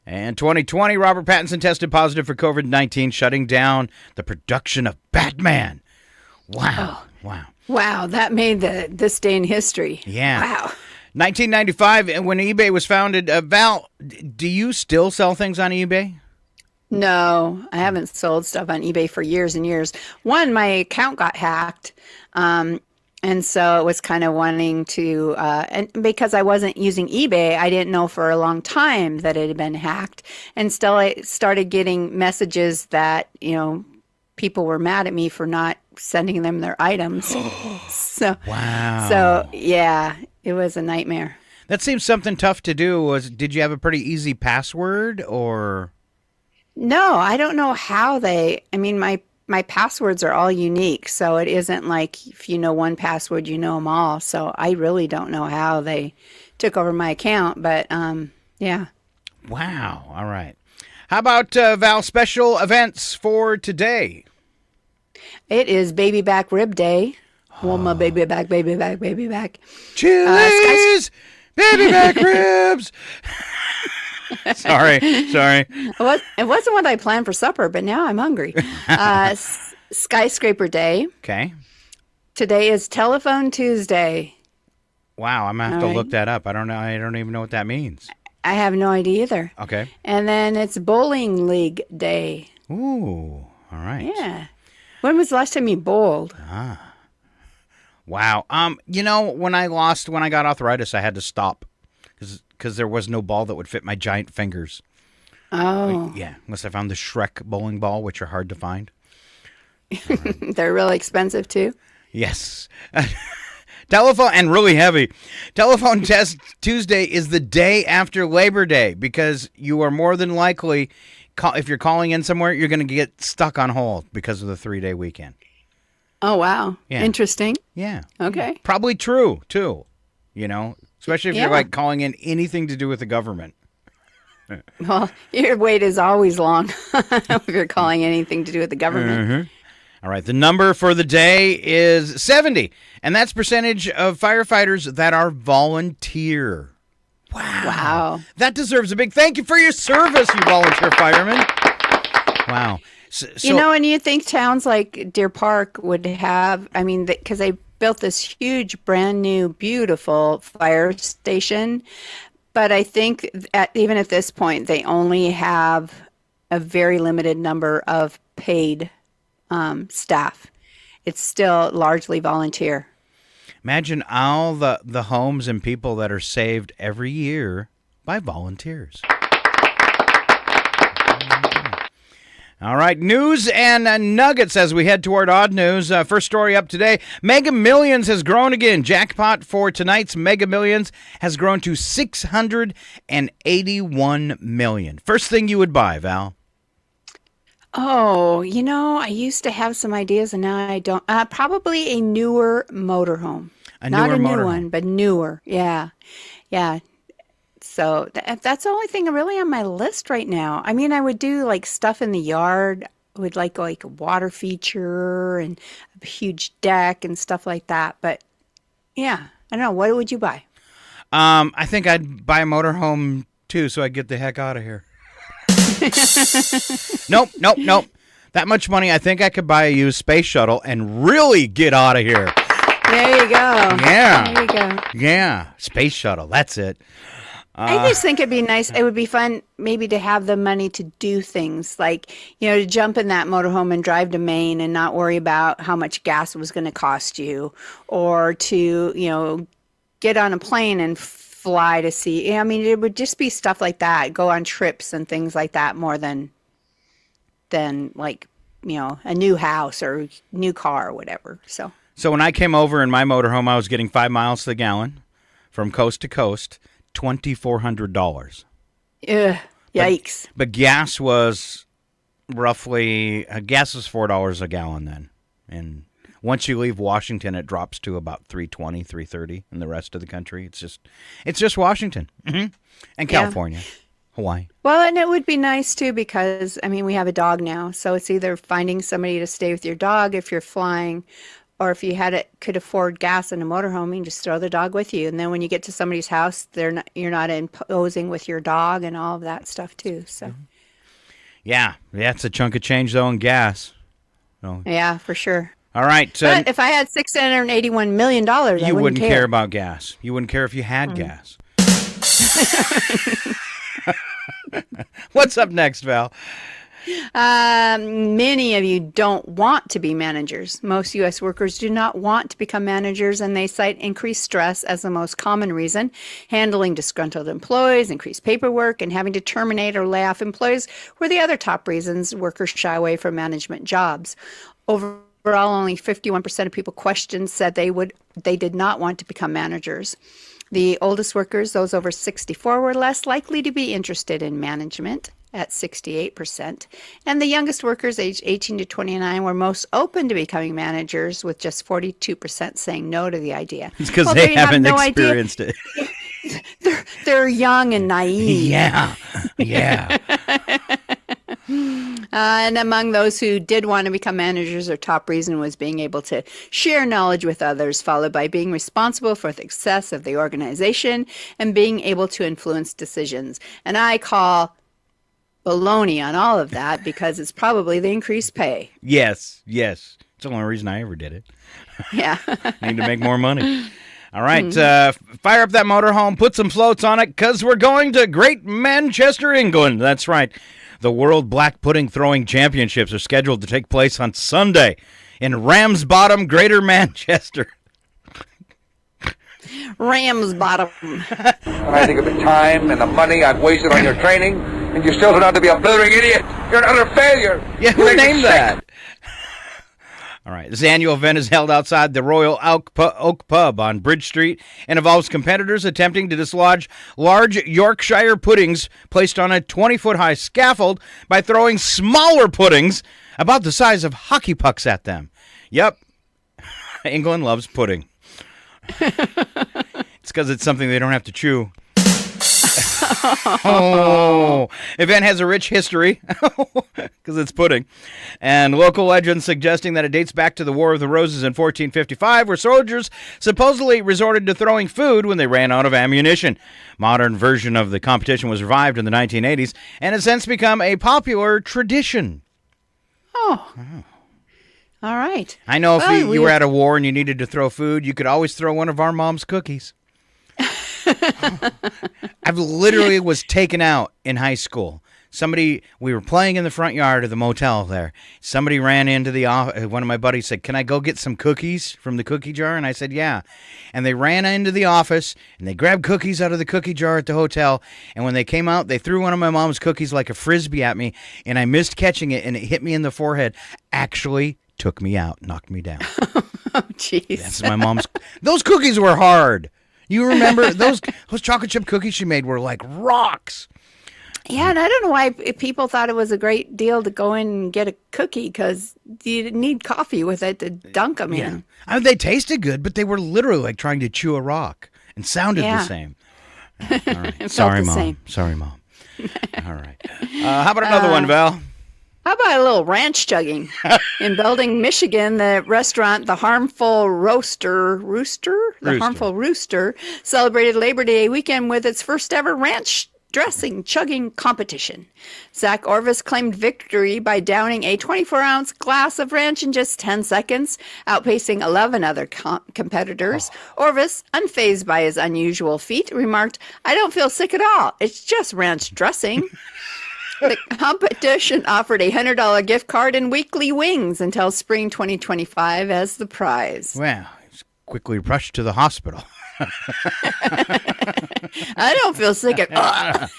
And 2020, Robert Pattinson tested positive for COVID-19, shutting down the production of Batman. Wow. Wow, that made this day in history. Yeah. Wow. 1995, when eBay was founded, Val, do you still sell things on eBay? No, I haven't sold stuff on eBay for years and years. One, my account got hacked. And so it was kind of wanting to, and because I wasn't using eBay, I didn't know for a long time that it had been hacked. And still I started getting messages that, people were mad at me for not sending them their items. Wow. So, yeah, it was a nightmare. That seems something tough to do. Did you have a pretty easy password or? No, I don't know how my passwords are all unique. So it isn't like if you know one password, you know them all. So I really don't know how they took over my account, but yeah. Wow. All right. How about Val, special events for today? It is Baby Back Rib Day. Oh, my baby back. Chili's, baby back ribs. Sorry. It wasn't what I planned for supper, but now I'm hungry. Skyscraper Day. Okay. Today is Telephone Tuesday. Wow, I'm going to have to look that up. I don't know. I don't even know what that means. I have no idea either. Okay. And then it's Bowling League Day. Ooh, all right. Yeah. When was the last time you bowled? Wow. When I got arthritis, I had to stop because there was no ball that would fit my giant fingers. Oh. Yeah, unless I found the Shrek bowling ball, which are hard to find. Right. They're really expensive too. Yes. Telephone, and really heavy. Telephone Test Tuesday is the day after Labor Day because you are more than likely, if you're calling in somewhere, you're going to get stuck on hold because of the 3-day weekend. Oh, wow. Yeah. Interesting. Yeah. Okay. Probably true, too. Especially if you're like calling in anything to do with the government. Well, your wait is always long if you're calling anything to do with the government. Mm-hmm. All right, the number for the day is 70, and that's percentage of firefighters that are volunteer. Wow. That deserves a big thank you for your service, you volunteer firemen. Wow. And you think towns like Deer Park would have, because they built this huge, brand new, beautiful fire station, but I think even at this point, they only have a very limited number of paid staff. It's still largely volunteer. Imagine all the homes and people that are saved every year by volunteers. All right, news and nuggets as we head toward odd news. First story up today, Mega Millions has grown again. Jackpot for tonight's Mega Millions has grown to $681 million. First thing you would buy, Val? Oh, I used to have some ideas and now I don't. Probably a newer motorhome. Not a new one, but newer. Yeah. Yeah. So that's the only thing really on my list right now. I mean, I would do like stuff in the yard. I would like a water feature and a huge deck and stuff like that. But yeah, I don't know. What would you buy? I think I'd buy a motorhome too, so I'd get the heck out of here. Nope. That much money, I think I could buy a used space shuttle and really get out of here. There you go. Yeah. There you go. Yeah. Space shuttle. That's it. I just think it'd be nice. It would be fun maybe to have the money to do things like, to jump in that motorhome and drive to Maine and not worry about how much gas it was going to cost you, or to, get on a plane and fly to see. I mean, it would just be stuff like that. Go on trips and things like that more than like, a new house or new car or whatever. So when I came over in my motorhome, I was getting 5 miles to the gallon from coast to coast. $2,400. Yikes. But gas was $4 a gallon then. And once you leave Washington, it drops to about $3.20, $3.30 in the rest of the country. It's just Washington. Mm-hmm. And California. Hawaii. Well, and it would be nice too because, I mean, we have a dog now. So it's either finding somebody to stay with your dog if you're flying, or if you could afford gas in a motorhome, you can just throw the dog with you. And then when you get to somebody's house, you're not imposing with your dog and all of that stuff too. So, yeah, it's a chunk of change though in gas. So. Yeah, for sure. All right. But if I had $681 million, you wouldn't care about gas. You wouldn't care if you had gas. What's up next, Val? Many of you don't want to be managers. Most U.S. workers do not want to become managers, and they cite increased stress as the most common reason. Handling disgruntled employees, increased paperwork, and having to terminate or lay off employees were the other top reasons workers shy away from management jobs. Overall, only 51% of people questioned said they did not want to become managers. The oldest workers, those over 64, were less likely to be interested in management at 68%. And the youngest workers, aged 18 to 29, were most open to becoming managers, with just 42% saying no to the idea. It's because they haven't experienced it. They're young and naive. Yeah. And among those who did want to become managers, their top reason was being able to share knowledge with others, followed by being responsible for the success of the organization and being able to influence decisions. And I call baloney on all of that because it's probably the increased pay. Yes. It's the only reason I ever did it. Yeah. Need to make more money. All right, fire up that motorhome, put some floats on it, because we're going to Great Manchester, England. That's right. The World Black Pudding Throwing Championships are scheduled to take place on Sunday in Ramsbottom, Greater Manchester. Ramsbottom. When I think of the time and the money I've wasted on your training, and you still turn out to be a blithering idiot. You're an utter failure. Yeah, who named that? All right, this annual event is held outside the Royal Oak Pub on Bridge Street and involves competitors attempting to dislodge large Yorkshire puddings placed on a 20-foot-high scaffold by throwing smaller puddings about the size of hockey pucks at them. Yep, England loves pudding. It's because it's something they don't have to chew. Event has a rich history because it's pudding, and local legends suggesting that it dates back to the War of the Roses in 1455, where soldiers supposedly resorted to throwing food when they ran out of ammunition. Modern version of the competition was revived in the 1980s and has since become a popular tradition. Oh. All right. I know if you were at a war and you needed to throw food, you could always throw one of our mom's cookies. I've literally was taken out in high school we were playing in the front yard of the motel there. Somebody ran into the office. One of my buddies said, "Can I go get some cookies from the cookie jar?" And I said, "Yeah." And they ran into the office and they grabbed cookies out of the cookie jar at the hotel. And when they came out, they threw one of my mom's cookies like a frisbee at me, and I missed catching it, and it hit me in the forehead. Actually took me out, knocked me down. Oh, jeez. That's my mom's. Those cookies were hard. You remember those chocolate chip cookies she made were like rocks. Yeah, and I don't know why people thought it was a great deal to go in and get a cookie, because you didn't need coffee with it to dunk them in. I mean, they tasted good, but they were literally like trying to chew a rock and sounded the same. All right. Sorry, Mom. Same. Sorry, Mom. All right. How about another one, Val? How about a little ranch chugging? In Belding, Michigan, the restaurant The Harmful Rooster celebrated Labor Day weekend with its first ever ranch dressing chugging competition. Zach Orvis claimed victory by downing a 24-ounce glass of ranch in just 10 seconds, outpacing 11 other competitors. Orvis, unfazed by his unusual feat, remarked, "I don't feel sick at all. It's just ranch dressing." The competition offered a $100 gift card and weekly wings until spring 2025 as the prize. Well, he's quickly rushed to the hospital. I don't feel sick at all.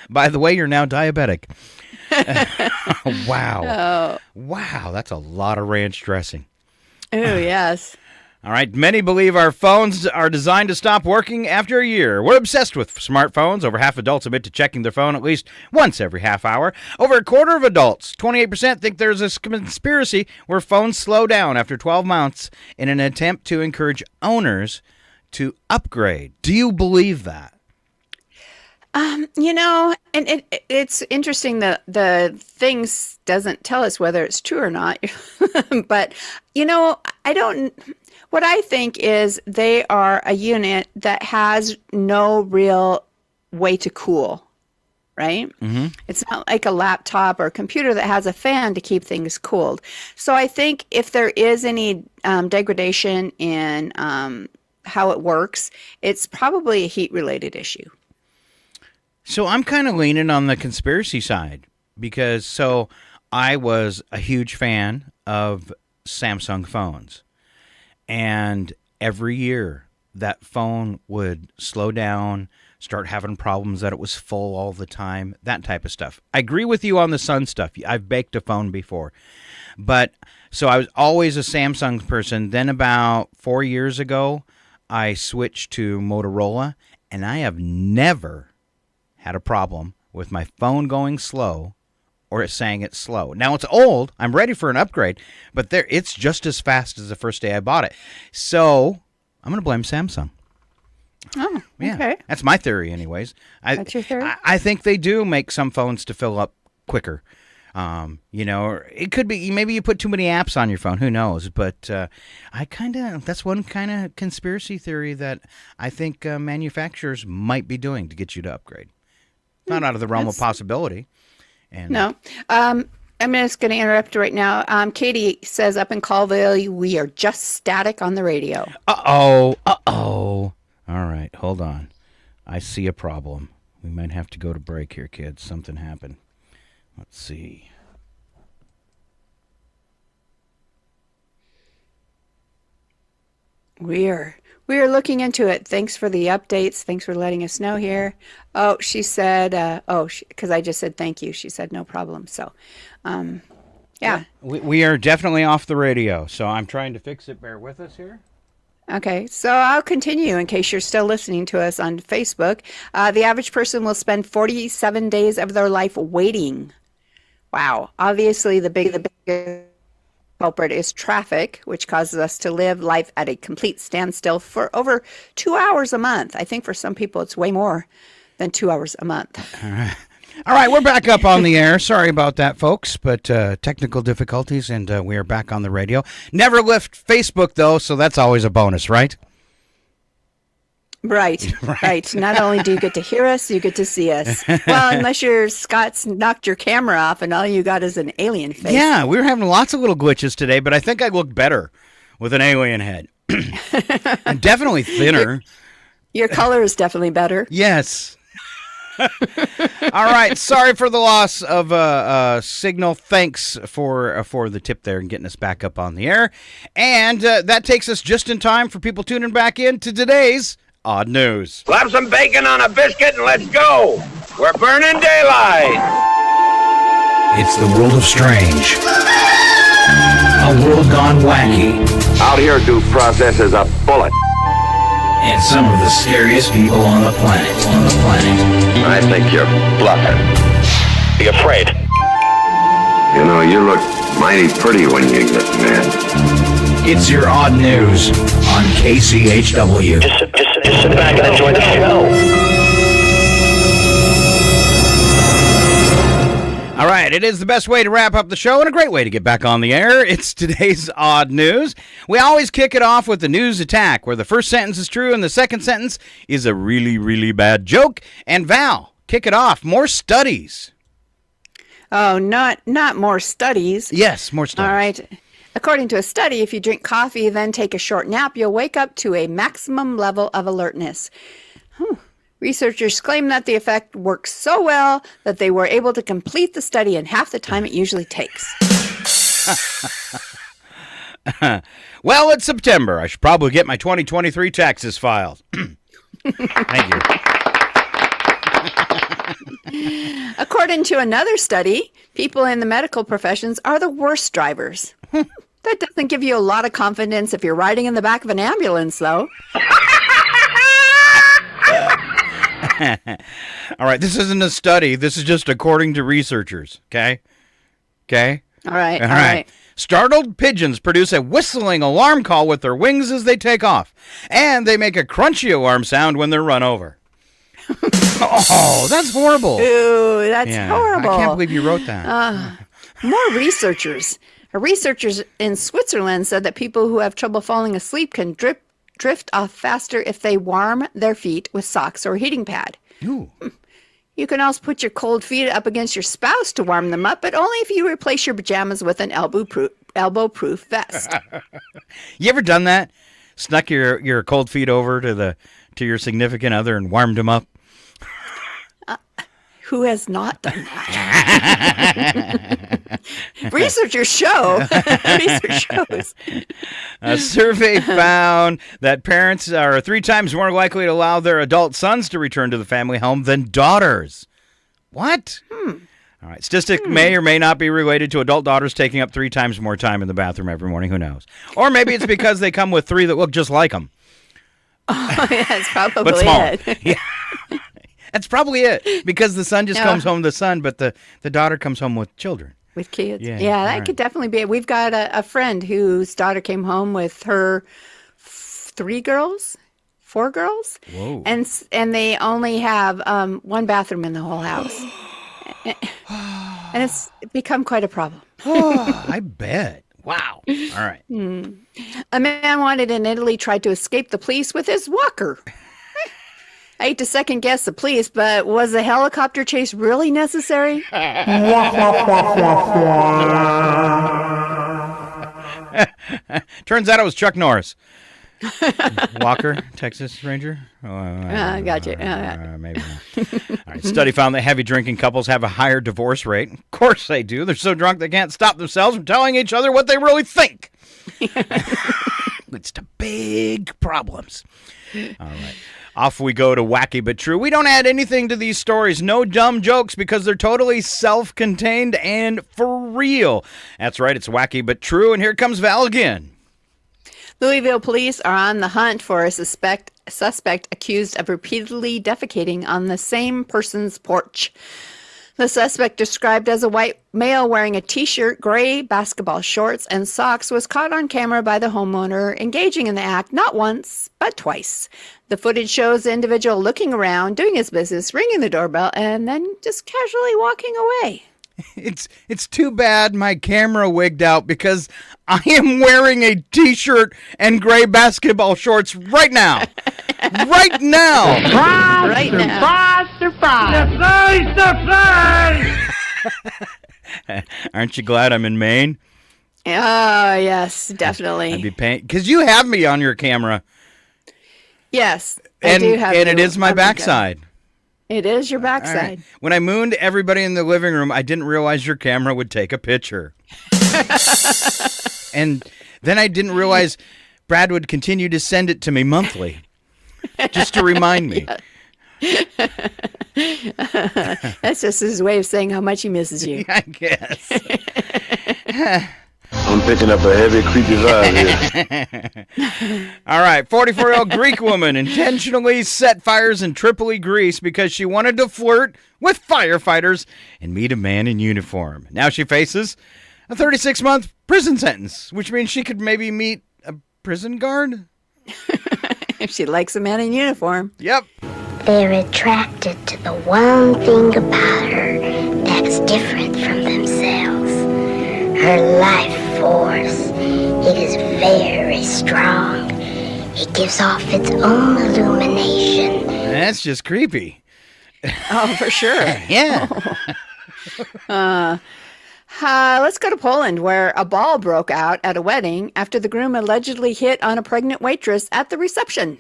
By the way, you're now diabetic. Wow. Oh. Wow, that's a lot of ranch dressing. Oh, yes. All right, many believe our phones are designed to stop working after a year. We're obsessed with smartphones. Over half adults admit to checking their phone at least once every half hour. Over a quarter of adults, 28%, think there's a conspiracy where phones slow down after 12 months in an attempt to encourage owners to upgrade. Do you believe that? And it's interesting that the things doesn't tell us whether it's true or not. But, what I think is they are a unit that has no real way to cool, right? Mm-hmm. It's not like a laptop or a computer that has a fan to keep things cooled. So I think if there is any degradation in how it works, it's probably a heat-related issue. So I'm kind of leaning on the conspiracy side because I was a huge fan of Samsung phones. And every year that phone would slow down, start having problems that it was full all the time, that type of stuff. I agree with you on the sun stuff. I've baked a phone before. But so I was always a Samsung person. Then about 4 years ago, I switched to Motorola, and I have never had a problem with my phone going slow or it's saying it's slow. Now, it's old. I'm ready for an upgrade, but it's just as fast as the first day I bought it. So I'm going to blame Samsung. Oh, Yeah, okay. that's my theory anyways. That's your theory? I think they do make some phones to fill up quicker. Or it could be maybe you put too many apps on your phone. Who knows? But that's one kind of conspiracy theory that I think manufacturers might be doing to get you to upgrade. Not out of the realm of possibility. No. I'm just going to interrupt right now. Katie says up in Colville, we are just static on the radio. Uh-oh. All right, hold on. I see a problem. We might have to go to break here, kids. Something happened. Let's see. We are looking into it. Thanks for the updates. Thanks for letting us know here. Oh, she said, because I just said thank you. She said no problem. So, yeah. We are definitely off the radio, so I'm trying to fix it. Bear with us here. Okay, so I'll continue in case you're still listening to us on Facebook. The average person will spend 47 days of their life waiting. Wow. Obviously, the biggest culprit is traffic, which causes us to live life at a complete standstill for over 2 hours a month. I think for some people it's way more than 2 hours a month. All right, we're back up on the air. Sorry about that, folks, but technical difficulties, and we are back on the radio. Never left Facebook, though, so that's always a bonus, right? Right. Not only do you get to hear us, you get to see us. Well, unless Scott's knocked your camera off and all you got is an alien face. Yeah, we were having lots of little glitches today, but I think I look better with an alien head. And definitely thinner. Your color is definitely better. Yes. All right. Sorry for the loss of signal. Thanks for the tip there and getting us back up on the air. And that takes us just in time for people tuning back in to today's Odd News. Slap some bacon on a biscuit and let's go. We're burning daylight. It's the world of strange. A world gone wacky. Out here, due process is a bullet. And some of the scariest people on the planet. I think you're bluffing. Be afraid. You know, you look mighty pretty when you get mad. It's your Odd News on KCHW. Just sit back and enjoy the show. All right, it is the best way to wrap up the show and a great way to get back on the air. It's today's Odd News. We always kick it off with the news attack, where the first sentence is true and the second sentence is a really, really bad joke. And Val, kick it off. More studies. Oh, not more studies. Yes, more studies. All right. According to a study, if you drink coffee, then take a short nap, you'll wake up to a maximum level of alertness. Researchers claim that the effect works so well that they were able to complete the study in half the time it usually takes. Well, it's September. I should probably get my 2023 taxes filed. Thank you. According to another study, people in the medical professions are the worst drivers. That doesn't give you a lot of confidence if you're riding in the back of an ambulance, though. All right, this isn't a study. This is just according to researchers, okay? Okay? All right. Startled pigeons produce a whistling alarm call with their wings as they take off, and they make a crunchy alarm sound when they're run over. Oh, that's horrible. Ooh, that's horrible. I can't believe you wrote that. More researchers. Researchers in Switzerland said that people who have trouble falling asleep can drift off faster if they warm their feet with socks or a heating pad. Ooh. You can also put your cold feet up against your spouse to warm them up, but only if you replace your pajamas with an elbow-proof vest. You ever done that? Snuck your cold feet over to your significant other and warmed them up? Who has not done that? Researchers show. Research shows. A survey found that parents are 3 times more likely to allow their adult sons to return to the family home than daughters. What? All right. Statistic may or may not be related to adult daughters taking up 3 times more time in the bathroom every morning. Who knows? Or maybe it's because they come with 3 that look just like them. Oh, yeah, that's probably but smaller. it. Yeah. That's probably it. Because the son just comes home with the son, but the daughter comes home with children. With kids. Yeah, that could definitely be it. We've got a friend whose daughter came home with her 4 girls. Whoa. And they only have 1 bathroom in the whole house. And it's become quite a problem. I bet. Wow. All right. A man wanted in Italy tried to escape the police with his walker. I hate to second guess the police, but was a helicopter chase really necessary? Turns out it was Chuck Norris. Walker, Texas Ranger. Gotcha. Maybe not. All right. Study found that heavy drinking couples have a higher divorce rate. Of course they do. They're so drunk they can't stop themselves from telling each other what they really think. Leads to big problems. All right. Off we go to Wacky But True. We don't add anything to these stories. No dumb jokes because they're totally self-contained and for real. That's right. It's Wacky But True. And here comes Val again. Louisville police are on the hunt for a suspect accused of repeatedly defecating on the same person's porch. The suspect, described as a white male wearing a t-shirt, gray basketball shorts, and socks, was caught on camera by the homeowner engaging in the act not once, but twice. The footage shows the individual looking around, doing his business, ringing the doorbell, and then just casually walking away. It's too bad my camera wigged out because I am wearing a t-shirt and gray basketball shorts right now. Right now. Surprise! Right now. Surprise! Surprise! Surprise! Aren't you glad I'm in Maine? Oh, yes, definitely. I'd be paying because you have me on your camera. Yes, and I do have and you it is my on backside. It is your All backside. right. When I mooned everybody in the living room, I didn't realize your camera would take a picture. And then I didn't realize Brad would continue to send it to me monthly, just to remind me. That's just his way of saying how much he misses you. I guess. I'm picking up a heavy creepy vibe here. All right, 44-year-old Greek woman intentionally set fires in Tripoli, Greece because she wanted to flirt with firefighters and meet a man in uniform. Now she faces a 36-month prison sentence, which means she could maybe meet a prison guard? If she likes a man in uniform. Yep. They're attracted to the one thing about her that's different from themselves. Her life force. It is very strong. It gives off its own illumination. That's just creepy. Oh, for sure. Yeah. Let's go to Poland, where a ball broke out at a wedding after the groom allegedly hit on a pregnant waitress at the reception.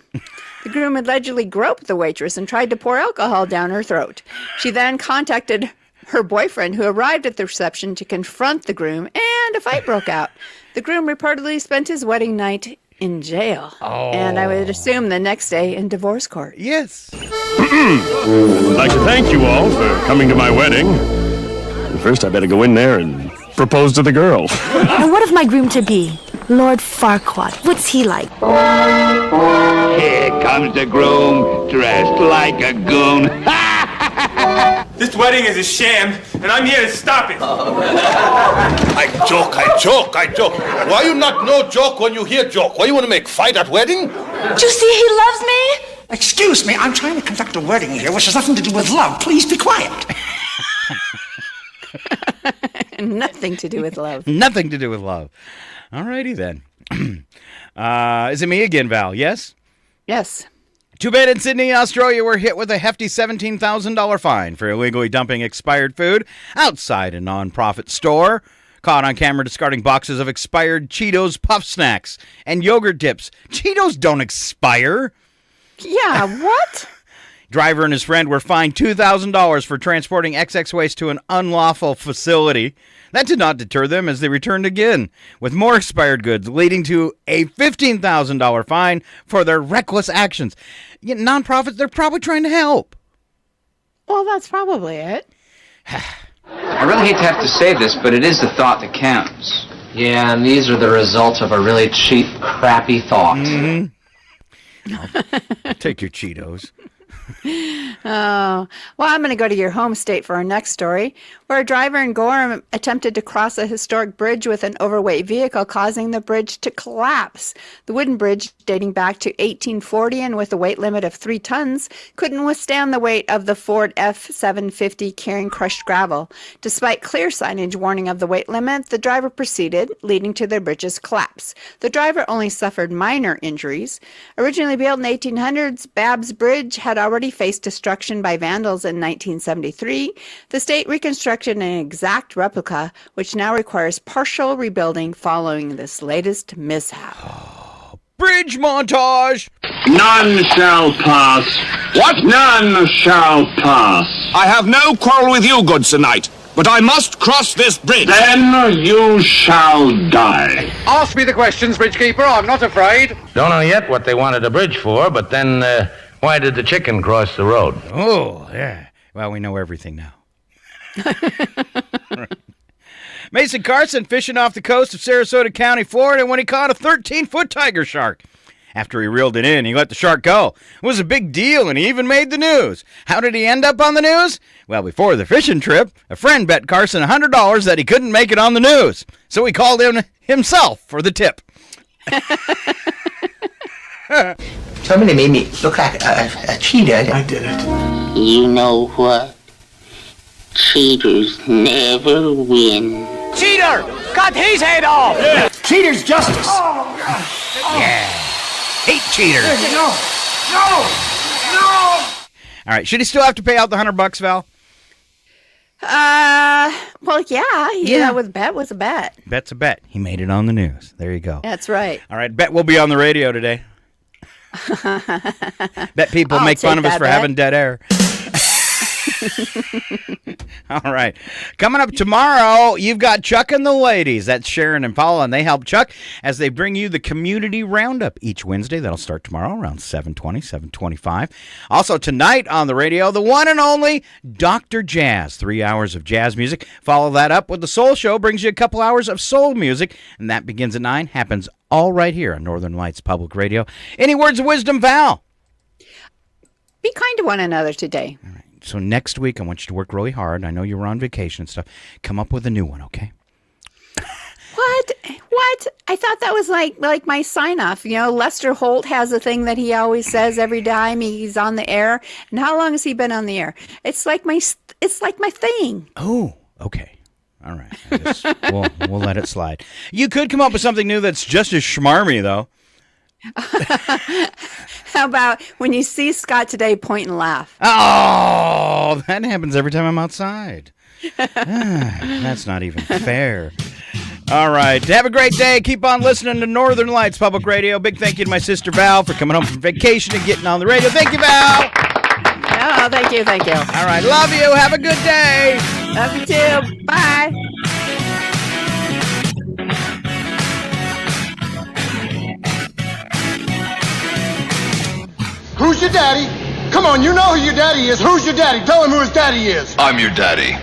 The groom allegedly groped the waitress and tried to pour alcohol down her throat. She then contacted her boyfriend, who arrived at the reception to confront the groom, and a fight broke out. The groom reportedly spent his wedding night in jail. And I would assume the next day in divorce court. Yes. I'd like to thank you all for coming to my wedding. First, I better go in there and propose to the girl. And what if my groom-to-be, Lord Farquaad? What's he like? Here comes the groom, dressed like a goon. This wedding is a sham, and I'm here to stop it. I joke. Why you not know joke when you hear joke? Why you want to make fight at wedding? Do you see he loves me? Excuse me, I'm trying to conduct a wedding here, which has nothing to do with love. Please be quiet. Nothing to do with love. Nothing to do with love. All righty then. Is it me again, Val? Yes? Yes. Two men in Sydney, Australia were hit with a hefty $17,000 fine for illegally dumping expired food outside a non-profit store. Caught on camera discarding boxes of expired Cheetos puff snacks and yogurt dips. Cheetos don't expire. Yeah, what? Driver and his friend were fined $2,000 for transporting XX waste to an unlawful facility. That did not deter them as they returned again with more expired goods, leading to a $15,000 fine for their reckless actions. Yet nonprofits, they're probably trying to help. Well, that's probably it. I really hate to have to say this, but it is the thought that counts. Yeah, and these are the results of a really cheap, crappy thought. I'll take your Cheetos. Oh, well, I'm going to go to your home state for our next story, where a driver in Gorham attempted to cross a historic bridge with an overweight vehicle, causing the bridge to collapse. The wooden bridge, dating back to 1840 and with a weight limit of 3 tons, couldn't withstand the weight of the Ford F-750 carrying crushed gravel. Despite clear signage warning of the weight limit, the driver proceeded, leading to the bridge's collapse. The driver only suffered minor injuries. Originally built in the 1800s, Babb's Bridge had already faced destruction by vandals in 1973. The state reconstructed an exact replica, which now requires partial rebuilding following this latest mishap. Bridge montage! None shall pass. What? None shall pass. I have no quarrel with you, good Sir Knight, but I must cross this bridge. Then you shall die. Ask me the questions, Bridgekeeper. I'm not afraid. Don't know yet what they wanted a bridge for, but then why did the chicken cross the road? Oh, yeah. Well, we know everything now. Mason Carson fishing off the coast of Sarasota County, Florida, when he caught a 13-foot tiger shark. After he reeled it in, he let the shark go. It was a big deal, and he even made the news. How did he end up on the news? Well, before the fishing trip, a friend bet Carson $100 that he couldn't make it on the news. So he called him himself for the tip. Somebody made me look like a cheater. I did it. You know what? Cheaters never win. Cheater! Cut his head off! Yeah. Cheater's justice. Oh, God. Yeah. Hate cheaters. No! All right. Should he still have to pay out the $100, Val? Well, yeah. Yeah. With bet was a bet. Bet's a bet. He made it on the news. There you go. That's right. All right. Bet will be on the radio today. Bet people make fun of us for having dead air. All right. Coming up tomorrow, you've got Chuck and the Ladies. That's Sharon and Paula, and they help Chuck as they bring you the Community Roundup each Wednesday. That'll start tomorrow around 7:20, 7:25. Also tonight on the radio, the one and only Dr. Jazz. 3 hours of jazz music. Follow that up with the Soul Show. Brings you a couple hours of soul music, and that begins at 9. Happens all right here on Northern Lights Public Radio. Any words of wisdom, Val? Be kind to one another today. All right. So next week, I want you to work really hard. I know you were on vacation and stuff. Come up with a new one, okay? What? I thought that was like my sign off. You know, Lester Holt has a thing that he always says every time he's on the air. And how long has he been on the air? It's like my thing. Oh, okay. All right. We'll let it slide. You could come up with something new that's just as schmarmy, though. How about when you see Scott today, point and laugh? Oh, that happens every time I'm outside. That's not even fair. All right. Have a great day. Keep on listening to Northern Lights Public Radio. Big thank you to my sister Val for coming home from vacation and getting on the radio. Thank you, Val. Oh, thank you. All right. Love you. Have a good day. Love you too. Bye. Who's your daddy? Come on, you know who your daddy is. Who's your daddy? Tell him who his daddy is. I'm your daddy.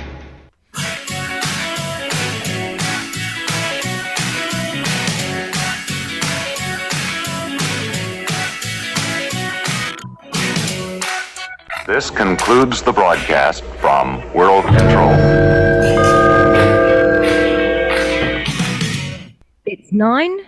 This concludes the broadcast from World Control. It's 9:01.